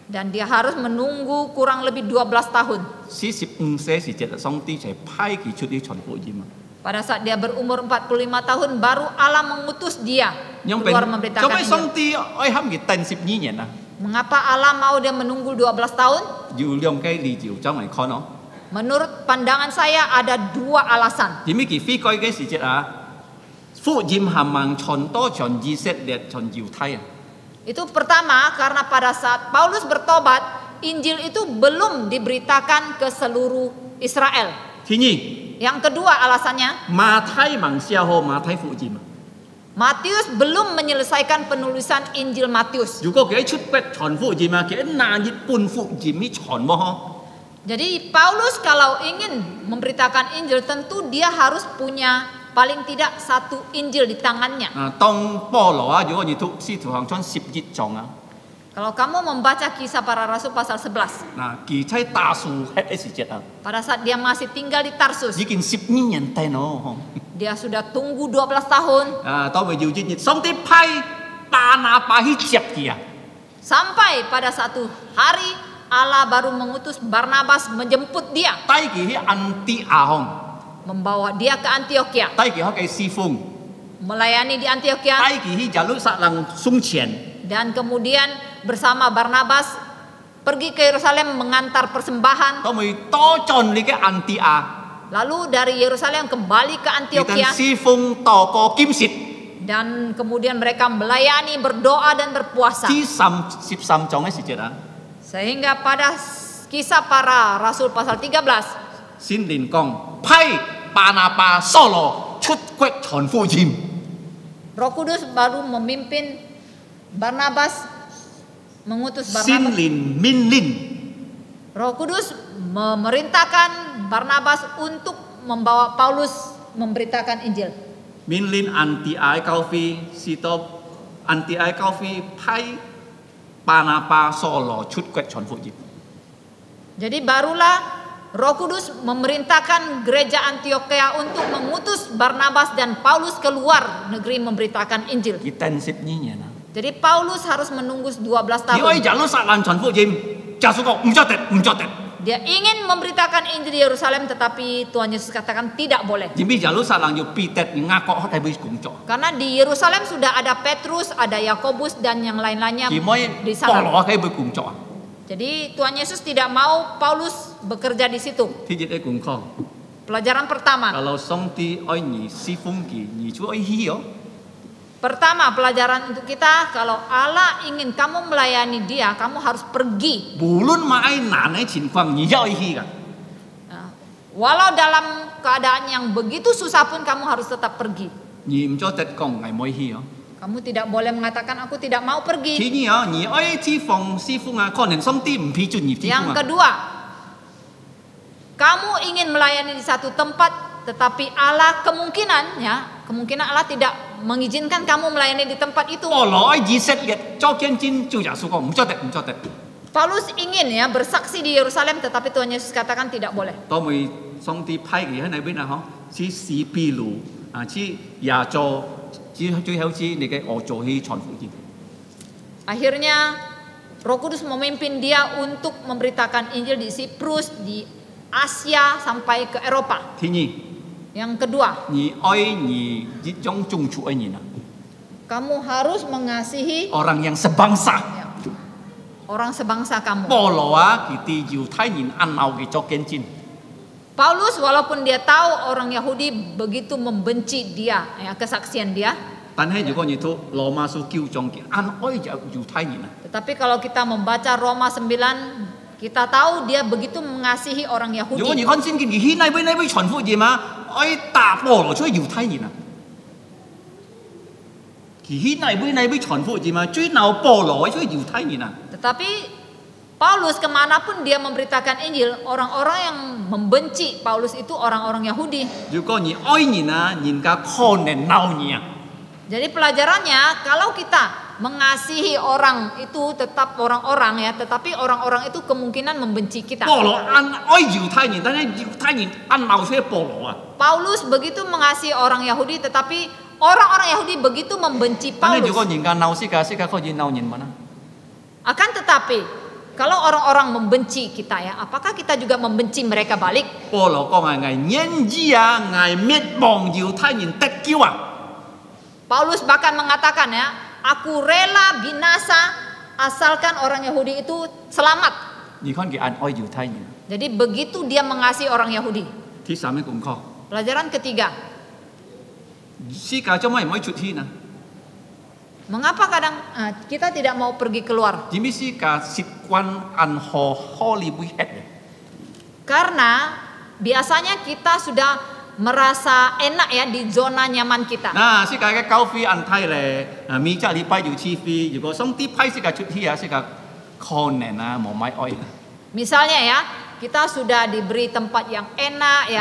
Dan dia harus menunggu kurang lebih 12 tahun. 45歲時節，上帝就派佢出去傳福音啊。 Pada saat dia berumur 45 tahun, baru Allah mengutus dia 因為 keluar 做 memberitakan 咩 Injil. 上帝愛喊佢等12年啊？ Mengapa Allah mau dia menunggu 12 tahun? 要兩個理由將嚟看咯。 Menurut pandangan saya ada 2 alasan. 點解佢飛過嘅時節啊？福音係盲傳多傳以色列傳猶太啊。 Itu pertama karena pada saat Paulus bertobat, Injil itu belum diberitakan ke seluruh Israel. 第二， Yang kedua alasannya, 馬太文寫好馬太福音啊。 Matius belum menyelesaikan penulisan Injil Matius. 如果佢喺出國傳福音啊，佢拿日本福音去傳喎。 Jadi Paulus kalau ingin memberitakan Injil tentu dia harus punya paling tidak 1 Injil di tangannya. 啊，當保羅啊，如果你讀使徒行傳11章啊， Kalau kamu membaca Kisah Para Rasul pasal 11, 嗱，佢喺大樹喺時節啊， pada saat dia masih tinggal di Tarsus, 已經12年等咯。Dia sudah tunggu 12 tahun. 到未要日，上帝派巴拿巴去接佢啊。 Sampai pada satu hari Allah baru mengutus Barnabas menjemput dia, 帶佢去安提阿康， membawa dia ke Antioquia, 帶佢去侍奉， melayani di Antioquia, 帶佢去耶路撒冷送錢。 dan kemudian bersama Barnabas pergi ke Yerusalem mengantar persembahan. 到未多進你嘅安提阿， Lalu dari Yerusalem kembali ke 佢等 Antioquia 侍奉禱告禁食， dan kemudian mereka melayani, berdoa dan berpuasa. 至13章嘅時節啊， Sehingga pada kisah para rasul pasal 13, 先連講派巴拿巴、掃羅出國傳福音。 Roh Kudus baru memimpin Barnabas, mengutus 先 Barnabas. 連命令， Roh Kudus memerintahkan Barnabas untuk membawa Paulus memberitakan Injil. 命令安提阿教會是到安提阿教會派巴拿巴、掃羅出國傳福音。 Jadi barulah Roh Kudus memerintahkan gereja Antioquia untuk mengutus Barnabas dan Paulus keluar negeri memberitakan Injil. 佢等12年啊！ Jadi Paulus harus menunggu 12 你可以 tahun. 耶路撒冷傳福音，耶穌講唔作得，唔作得。 Dia ingin memberitakan Injil di Yerusalem, tetapi Tuhan Yesus katakan tidak boleh. 因為耶路撒冷要彼得、雅各佢哋會工作， Karena di Yerusalem sudah ada Petrus, ada Yakobus dan yang lain-lainnya 佢唔可以 di 保 sana. 羅佢會工作啊！ Jadi Tuhan Yesus tidak mau Paulus bekerja di situ. 天日嘅講講， Pelajaran pertama. kalau 上帝愛你侍奉佢，你就愛去哦。 Pertama, pelajaran untuk kita, kalau Allah ingin kamu melayani Dia, kamu harus pergi. 無論買難嘅情況，你要去㗎。 Nah, walau dalam keadaan yang begitu susah pun kamu harus tetap pergi. 你唔作得講，係唔可以去哦。 Kamu tidak boleh mengatakan aku tidak mau 第 pergi. 二啊，你愛去奉侍奉啊，可能上帝唔批准你侍奉 Yang 啊。 kedua, kamu ingin melayani di satu tempat, tetapi Allah kemungkinan Allah tidak mengizinkan kamu melayani di tempat itu. 保羅喺以色列作見證，就耶穌講唔作得，唔作得。 Paulus ingin bersaksi di Yerusalem, tetapi Tuhan Yesus katakan tidak boleh. 當會上帝派佢喺那邊啊，嗬，似士比魯啊，似亞洲，至最後似你嘅俄做去傳福音。 Akhirnya Roh Kudus memimpin dia untuk memberitakan Injil di Siprus, di Asia sampai ke Eropa. 第二， Yang kedua, 你愛你一種種族嘅人啊， kamu harus mengasihi orang yang sebangsa。 orang sebangsa kamu. 保羅啊，佢哋猶太人按鬧嘅作見證。 Paulus walaupun dia tahu orang Yahudi begitu membenci dia, kesaksian dia, 但係如果你讀羅馬書9章嘅按愛猶太人啊， tetapi kalau kita membaca Roma 9, kita tahu dia begitu mengasihi orang 如果你 Yahudi. 看聖經，佢喺那邊傳福音啊，愛打保羅出去猶太人啊。 佢喺那邊傳福音啊，追鬧保羅出去猶太人啊。 Tetapi Paulus kemanapun dia memberitakan Injil, orang-orang yang membenci Paulus itu orang-orang Yahudi. 如果你愛人啊，人家可能鬧你啊。 Jadi pelajarannya, kalau kita mengasihi orang itu tetap orang-orang tetapi orang-orang itu kemungkinan membenci kita. 保羅愛猶太人，但係猶太人按鬧出去保羅啊。 Paulus begitu mengasihi orang Yahudi, tetapi orang-orang Yahudi begitu membenci 但係如果 Paulus. 人家鬧世界可以鬧人嘛啦。 Akan tetapi, kalau orang-orang membenci kita apakah kita juga membenci mereka balik? 保羅講係危nhân意啊，危滅亡猶太人得救啊。 Paulus bahkan mengatakan aku rela binasa asalkan orang Yahudi itu selamat. 你看佢按愛猶太人， Jadi begitu dia mengasihi orang Yahudi. 第三個功課， Pelajaran ketiga, 世界做咩唔可以出去呢？ mengapa kadang kita tidak mau pergi keluar? 因為世界習慣按好好利會吃嘅。 Karena biasanya kita sudah merasa enak di zona nyaman kita. 嗱，世界嘅教會按睇咧，每隻禮拜要黐飛，如果上帝派世界出去啊，世界可能啊冇買愛。 Misalnya kita sudah diberi tempat yang enak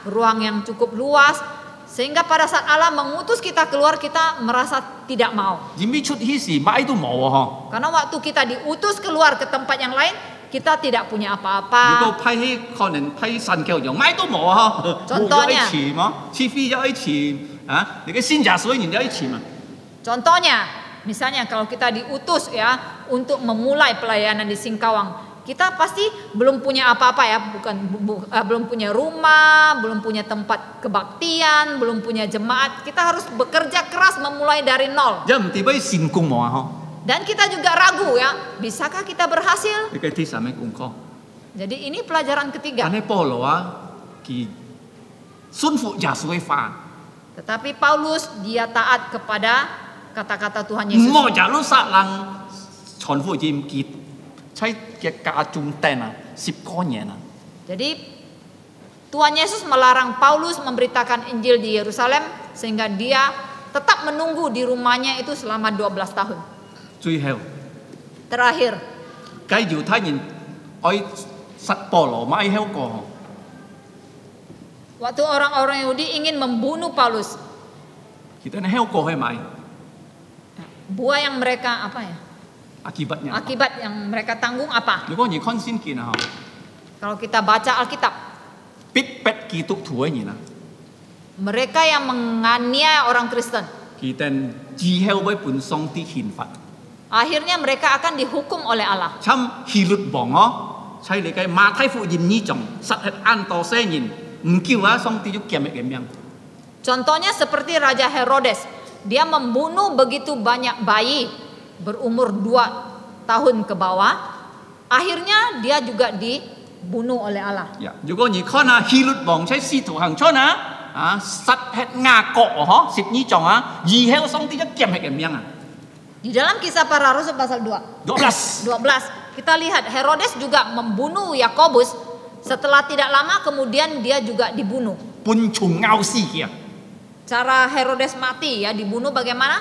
ruang yang cukup luas, sehingga pada saat Allah mengutus kita keluar kita merasa tidak mau. 因為出去時買都冇啊， Karena waktu kita diutus keluar ke tempat yang lain, kita tidak punya 如果 apa-apa. 批可能批神教用咩都冇啊，冇咗 Contohnya. 一錢嘛，似非咗一錢啊，你嘅先giả水然咗一錢嘛， Contohnya, misalnya kalau kita diutus ya untuk memulai pelayanan di Singkawang, kita pasti belum punya apa-apa ya, belum punya rumah, belum punya tempat kebaktian, belum punya jemaat. Kita harus bekerja keras memulai dari nol. 一唔掂可以善功冇啊，嗬， Dan kita juga ragu ya, bisakah kita berhasil? 你嘅啲神咩功課？ Jadi ini pelajaran 但 ketiga. 係保羅啊，佢順服耶穌嘅話， Tetapi Paulus dia taat kepada kata-kata Tuhan 唔 Yesus. 好耶路撒冷傳福音，佢喺嘅家中頂啊10個年啊， Jadi Tuhan Yesus melarang Paulus memberitakan Injil di Yerusalem sehingga dia tetap menunggu di rumahnya itu selama 12 tahun. 最後 Terakhir, 計猶太人愛殺保羅買香過， waktu orang-orang Yahudi ingin membunuh Paulus, 佢哋香過去買， buah yang mereka apa ya? akibatnya。 Akibat yang mereka tanggung apa? 如果你看先見啊， Kalau kita baca Alkitab, 逼迫基督徒嘅人啊， mereka yang menganiaya orang Kristen, 佢哋之後會本上啲憲法， akhirnya mereka akan dihukum oleh Allah. 參希律王哦，喺你嘅馬太福音呢種實係按多些人唔叫啊，上帝要檢嘅咁樣。 Contohnya seperti Raja Herodes, dia membunuh begitu banyak bayi berumur 2 tahun ke bawah, akhirnya dia juga dibunuh oleh Allah. 如果你看啊，希律王喺使徒行傳啊，實係雅各哦，嗬，呢種啊，以後上帝要檢係咁樣啊。 Di dalam Kisah Para Rasul pasal 2, 12 kita lihat Herodes juga membunuh Yakobus. Setelah tidak lama kemudian dia juga dibunuh. 半蟲咬死佢啊， Cara Herodes mati ya, dibunuh bagaimana?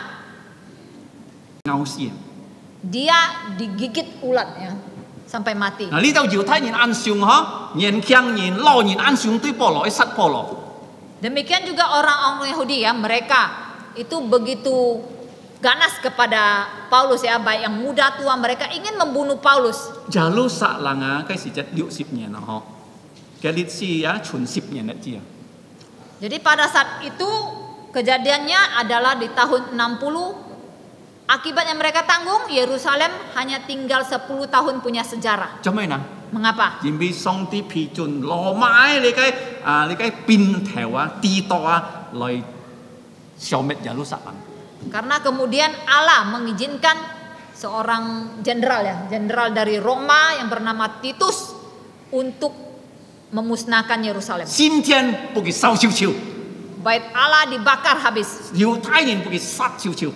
咬死啊！ Dia digigit ulat ya sampai mati. 嗱呢度猶太人按上嗬，年輕人、老人按上對保羅，殺保羅。 Demikian juga orang-orang Yahudi ya, mereka itu begitu ganas kepada Paulus ya, baik yang muda tua, mereka ingin membunuh Paulus. 耶路撒冷啊，嗰時就60年啦，嗬，嘅歷史啊，存10年嚟知啊。 Jadi pada saat itu kejadiannya adalah di tahun 60. Akibat yang mereka tanggung, Yerusalem hanya tinggal 10 tahun punya sejarah. 做咩呢？ Mengapa? 因為上帝批准羅馬你嘅邊頭啊、地道啊來消滅耶路撒冷。 Karena kemudian Allah mengizinkan seorang jenderal dari Roma yang bernama Titus untuk memusnahkan Yerusalem. 先天不給燒燒燒， Bait Allah dibakar habis. 猶太人不給殺燒燒，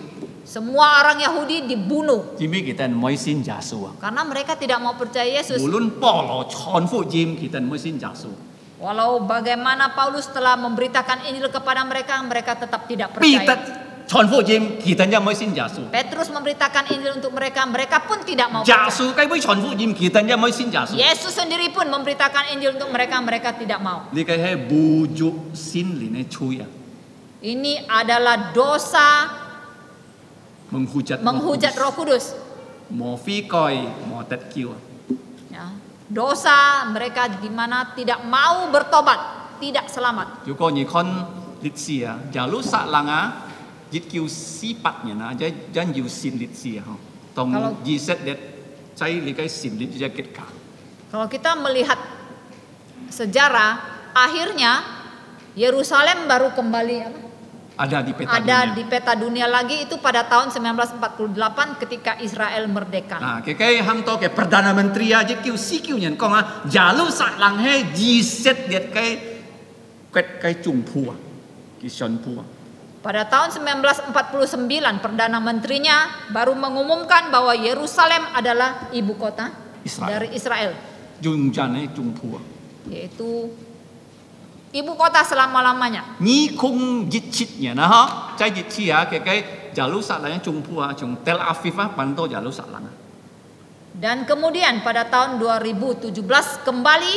Semua orang Yahudi dibunuh 因為佢哋唔會信耶穌啊。 karena mereka tidak mau percaya Yesus. 無論保羅傳福音，佢哋唔會信耶穌。 Walau bagaimana Paulus telah memberitakan Injil kepada mereka, mereka tetap tidak 彼得 percaya. 傳福音，佢哋又唔會信耶穌。 Petrus memberitakan Injil untuk mereka, mereka pun tidak mau 耶 percaya. 穌雞會傳福音，佢哋又唔會信耶穌。 Yesus sendiri pun memberitakan Injil untuk mereka, mereka tidak mau. 呢個係侮辱聖靈嘅罪啊！ Ini adalah dosa menghujat Roh Kudus. 冇悔改，冇得救啊！ Ya, dosa mereka di mana tidak mau bertobat, tidak selamat. 如果你看歷史啊，耶路撒冷啊，一九48年啊，因要善歷史啊，同以色列在呢個善歷嘅結果。 Kalau kita melihat sejarah, akhirnya Yerusalem baru kembali ada di peta ada dunia. di peta dunia lagi itu pada tahun 1948 ketika Israel merdeka. Nah, kaya hamto ke perdana menteri aja kiu si kiu nyen kong ah, jalu sak lang he jiset liat kay jumpu ah, kisionpu ah. Pada tahun 1949 perdana menterinya baru mengumumkan bahwa Yerusalem adalah ibu kota dari Israel. Junjane jumpu ah. Yaitu ibu kota selama-lamanya. Ni kong jitchitnya nah ha, cai jitchi ah kay jalu sak lang jumpu ah, jung Tel Aviv ah panto jalu sak lang. Dan kemudian pada tahun 2017 kembali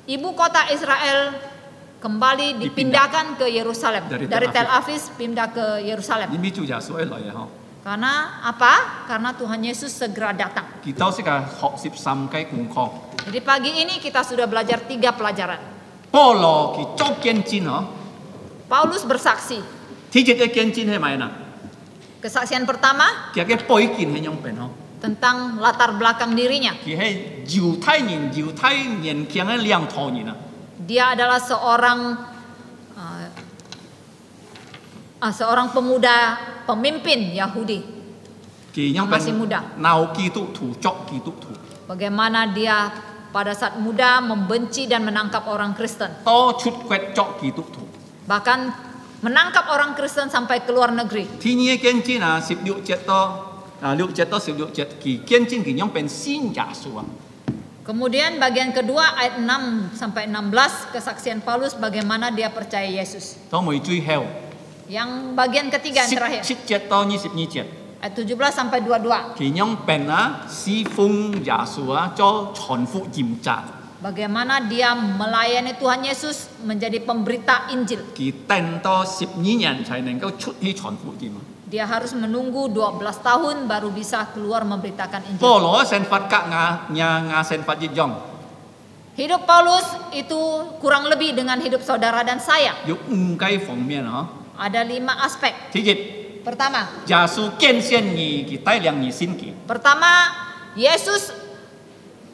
ibu kota Israel kembali dipindahkan ke Yerusalem. Dari Tel Aviv pindah ke Yerusalem. Ini bicu Yesus lah ya ha. Karena apa? Karena Tuhan Yesus segera datang. 佢都識係學13雞功課。 Jadi pagi ini kita sudah belajar 3 pelajaran. 保羅佢做見證嗬， Paulus bersaksi. 第一個見證係咪嗱？ Kesaksian pertama 佢嘅背景係樣變嗬， tentang latar belakang dirinya. 佢係猶太人強嘅領頭人啊。 Dia adalah seorang pemuda pemimpin Yahudi. 佢樣 Masih 變 muda. 鬧基督徒作基督徒， Bagaimana dia pada saat muda membenci dan menangkap orang Kristen. 多出國作基督徒。 Bahkan menangkap orang Kristen sampai ke luar negeri. 第二個見證啊，16節到6節到16節，佢見證佢樣變信耶穌啊。 Kemudian bagian kedua ayat 6 sampai 16 kesaksian Paulus bagaimana dia percaya Yesus. 到尾最後 Yang bagian ketiga yang terakhir 17節到22節。 ayat 17 sampai 22. 佢樣變啊，侍奉耶穌啊，做傳福音者。 Bagaimana dia melayani Tuhan Yesus menjadi pemberita Injil. 佢等到12年才能夠出去傳福音。 Dia harus menunggu 12 tahun baru bisa keluar memberitakan Injil. 保羅先發格亞先發一樣， Hidup Paulus itu kurang lebih dengan hidup saudara dan saya. 有5個方面啊。 Ada 5 aspek. 第一， Pertama, 耶穌見證你，佢帶領你信佢。 pertama Yesus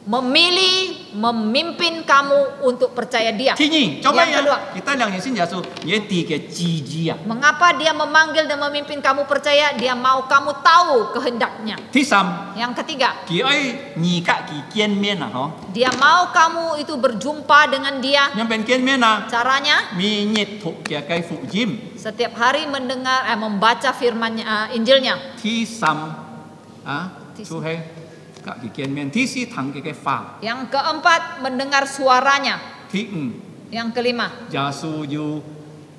memilih memimpin kamu untuk percaya Dia. 第二，做咩 Yang kedua, 啊？佢帶領你信耶穌，你啲嘅旨意啊。 mengapa Dia memanggil dan memimpin kamu percaya? Dia mau kamu tahu kehendaknya. 第三， Yang ketiga, 佢愛你甲佢見面啊，嗬。 Dia mau kamu itu berjumpa dengan Dia. 樣變見面啊， Caranya 每日讀嘅嘅福音。 setiap hari membaca firman Injilnya. 第三啊，就係甲佢見面。第四，談佢嘅話。 Yang keempat, mendengar suaranya. 第五， Yang kelima, 耶穌要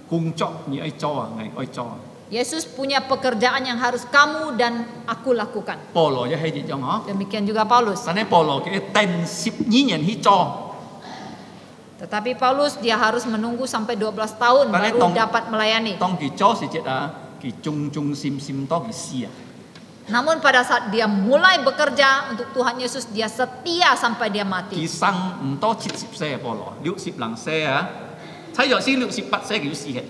工作，你愛做啊，我愛做啊。 Yesus punya pekerjaan yang harus kamu dan aku lakukan. 保羅也係一樣嗬。 Demikian juga Paulus. 但係保羅佢等12年去做， Tetapi Paulus dia harus menunggu sampai 12 tahun Karena baru dapat melayani. 當佢做時節啊，佢忠心到佢死啊。 Namun pada saat dia mulai bekerja untuk Tuhan Yesus, dia setia sampai dia 佢 mati. 生唔多70歲啊，保羅60歲啊，睇若是68歲佢死嘅。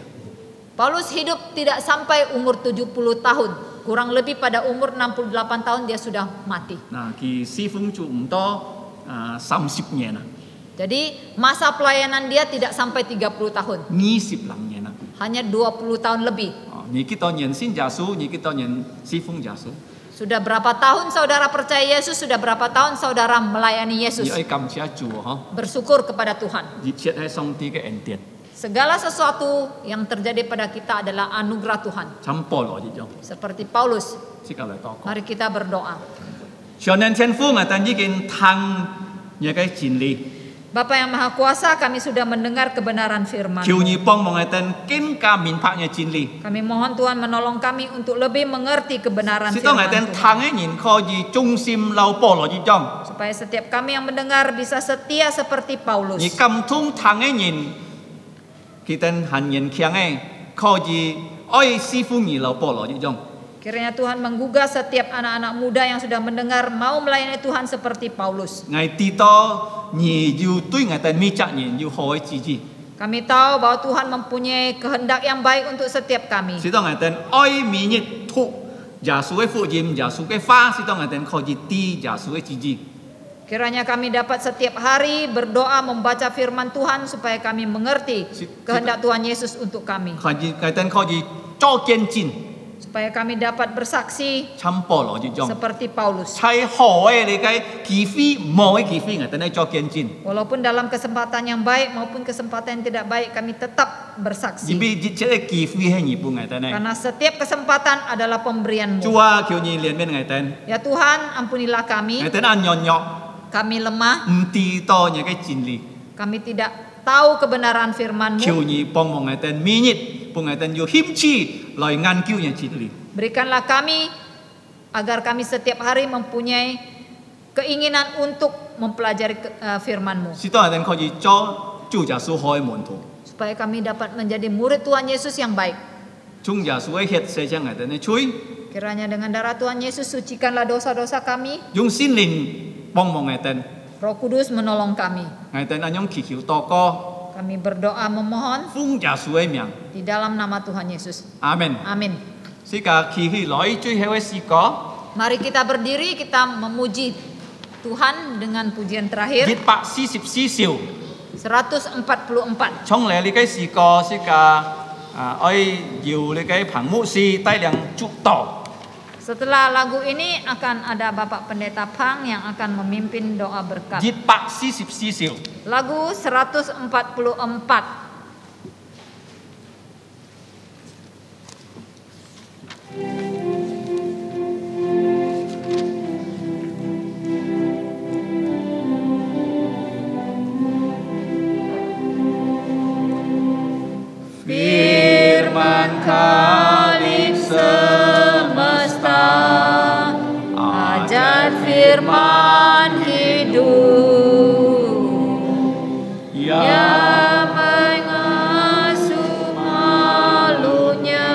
Paulus hidup tidak sampai umur 70 tahun. Kurang lebih pada umur 68 tahun dia sudah mati. 嗱，佢侍奉咗唔多30年啊， Jadi masa pelayanan dia tidak sampai 30 tahun. 20年啊。 Hanya 20 tahun lebih. 哦，你幾多年信耶穌？你幾多年侍奉耶穌？ Sudah berapa tahun saudara percaya Yesus? Sudah berapa tahun saudara melayani Yesus? 你愛感謝主嗬， Bersyukur kepada Tuhan. 熱切係上帝嘅恩典。 Segala sesuatu yang terjadi pada kita adalah anugerah Tuhan. 像保羅一樣， Seperti Paulus. 即刻嚟禱告。 Mari kita berdoa. 上年天父，我等已經聽你嘅真理。 Bapa yang Maha Kuasa, kami sudah mendengar kebenaran firman. 求你幫忙我哋更加明白嘅真理， Kami mohon Tuhan menolong kami untuk lebih mengerti kebenaran 使到我 firman 哋 Tuhan. 聽嘅人可以忠心老保羅一樣， Supaya setiap kami yang mendengar bisa setia seperti 而 Paulus. 感通聽嘅人，佢哋很年輕嘅可以愛侍奉你老保羅一樣。 Kiranya Tuhan menggugah setiap anak-anak muda yang sudah mendengar mau melayani Tuhan seperti Paulus. 我知道你要對我哋每責任要好嘅自己， Kami tahu bahwa Tuhan mempunyai kehendak yang baik untuk setiap kami. 使到我哋愛每日讀耶穌嘅福音、耶穌嘅話，使到我哋可以知耶穌嘅自己。 Kiranya kami dapat setiap hari berdoa membaca firman Tuhan supaya kami mengerti kehendak Tuhan Yesus untuk kami. 我哋可以做見證， Supaya kami dapat bersaksi 像保羅一樣。 seperti Paulus. 在好嘅你嘅機會，冇嘅機會，我哋做見證。 Walaupun dalam kesempatan yang baik maupun kesempatan yang tidak baik kami tetap 因 bersaksi. 為一切嘅機會係你幫我哋呢。 Karena setiap kesempatan adalah pemberian-Mu. 主啊，求你憐憫我哋， Ya Tuhan, ampunilah 我 kami. 哋按軟弱， Kami lemah, 唔知道你嘅真理。 kami tidak tahu kebenaran firman-Mu. 求你幫忙我哋，每日幫我哋有興趣來研究嘅真理。 Berikanlah kami agar kami setiap hari mempunyai keinginan untuk mempelajari firman-Mu. 使到我哋可以做主耶穌好嘅門徒， Supaya kami dapat menjadi murid Tuhan Yesus yang baik. 從耶穌嘅血寫上我哋嘅罪， Kiranya dengan darah Tuhan Yesus sucikanlah dosa-dosa kami. 用心靈幫忙我哋， Roh Kudus menolong kami. 我哋那樣祈求禱告， Kami berdoa memohon 奉耶穌嘅名， di dalam nama Tuhan Yesus. 阿門。 Amin. 世界祈起來最後嘅詩歌， Mari kita berdiri, kita memuji Tuhan dengan pujian terakhir 144首， 144. 從嚟你嘅詩歌，世界愛由你嘅彭牧師帶領祝禱。 Setelah lagu ini akan ada Bapak Pendeta Pang yang akan memimpin doa berkat. 144首。 Lagu 144. Firman Khalik semesta, Ajar firman hidup yang mengasuh malunya.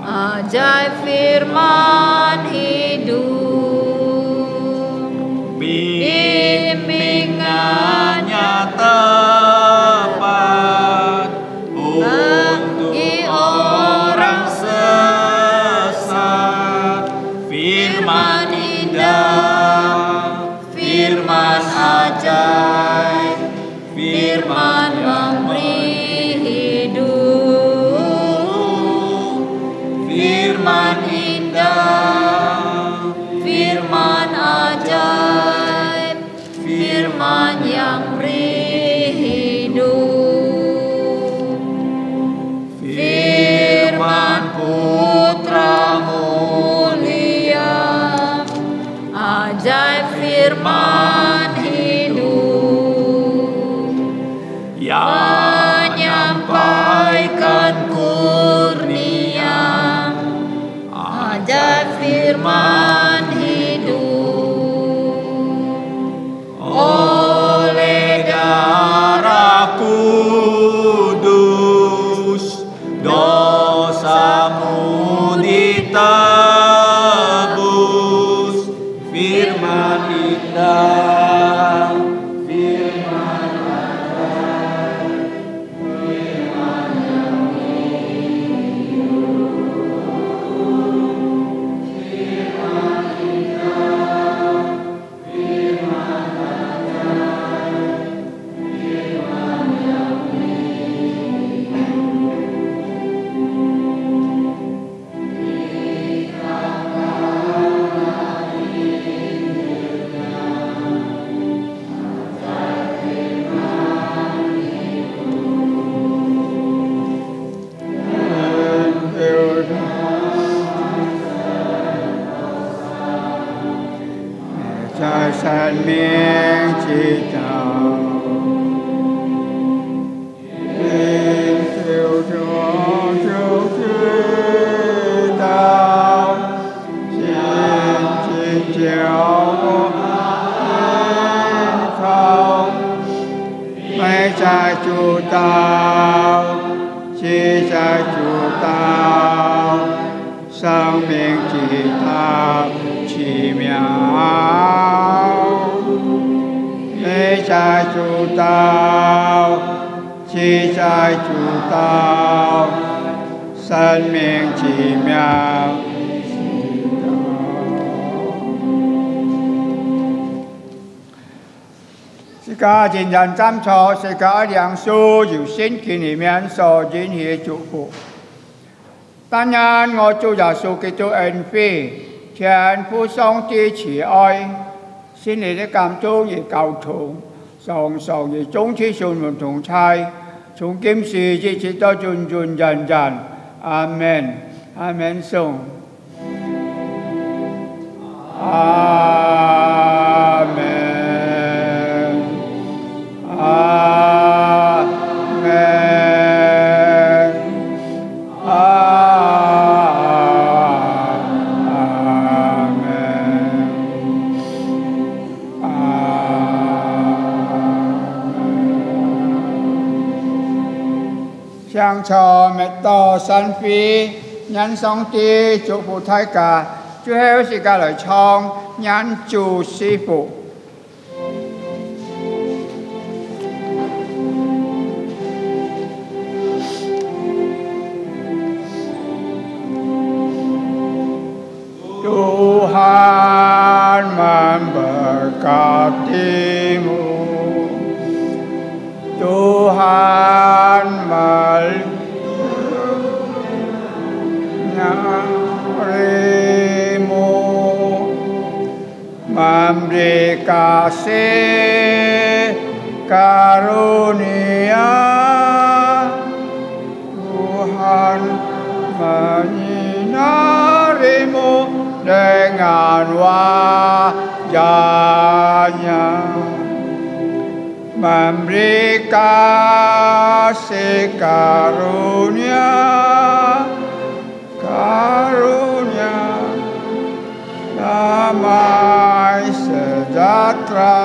Ajar firman hidup, bimbingannya tepat bagi orang sesat. Firman indah, firman ajaib, firman memberi hidup. firman indah, Firman ajaib, firman yang beri hidup. Firman Putra mulia, ajaib firman hidup, menyampaikan kurnia, ajaib firman hidup. oleh darah kudus dosamu ditebus. Firman indah, firman在生命之道，你就知道，现今叫我靠，没在主道，只在主道，生命之道奇妙。没在主道，只在主道，生命奇妙。是个真人站错，是个良书由圣经里面所引起的祝福。但愿我主耶稣基督恩惠、天父上帝慈愛、聖靈的監督與教導，常常與眾子順門同在，從今時一直到永永遠遠。阿門。阿門。頌。阿門。阿門。相錯滅多神飛， nhân song ti chúc phúc thái cả chú heo sĩ ca lời chong nhân chủ sư phụ Tuhan memberkatimu, Tuhan menyertamu, memberi kasih karunia, Tuhan menyinarimu dengan wajahnya, memberi kasih karunia, damai sejahtera.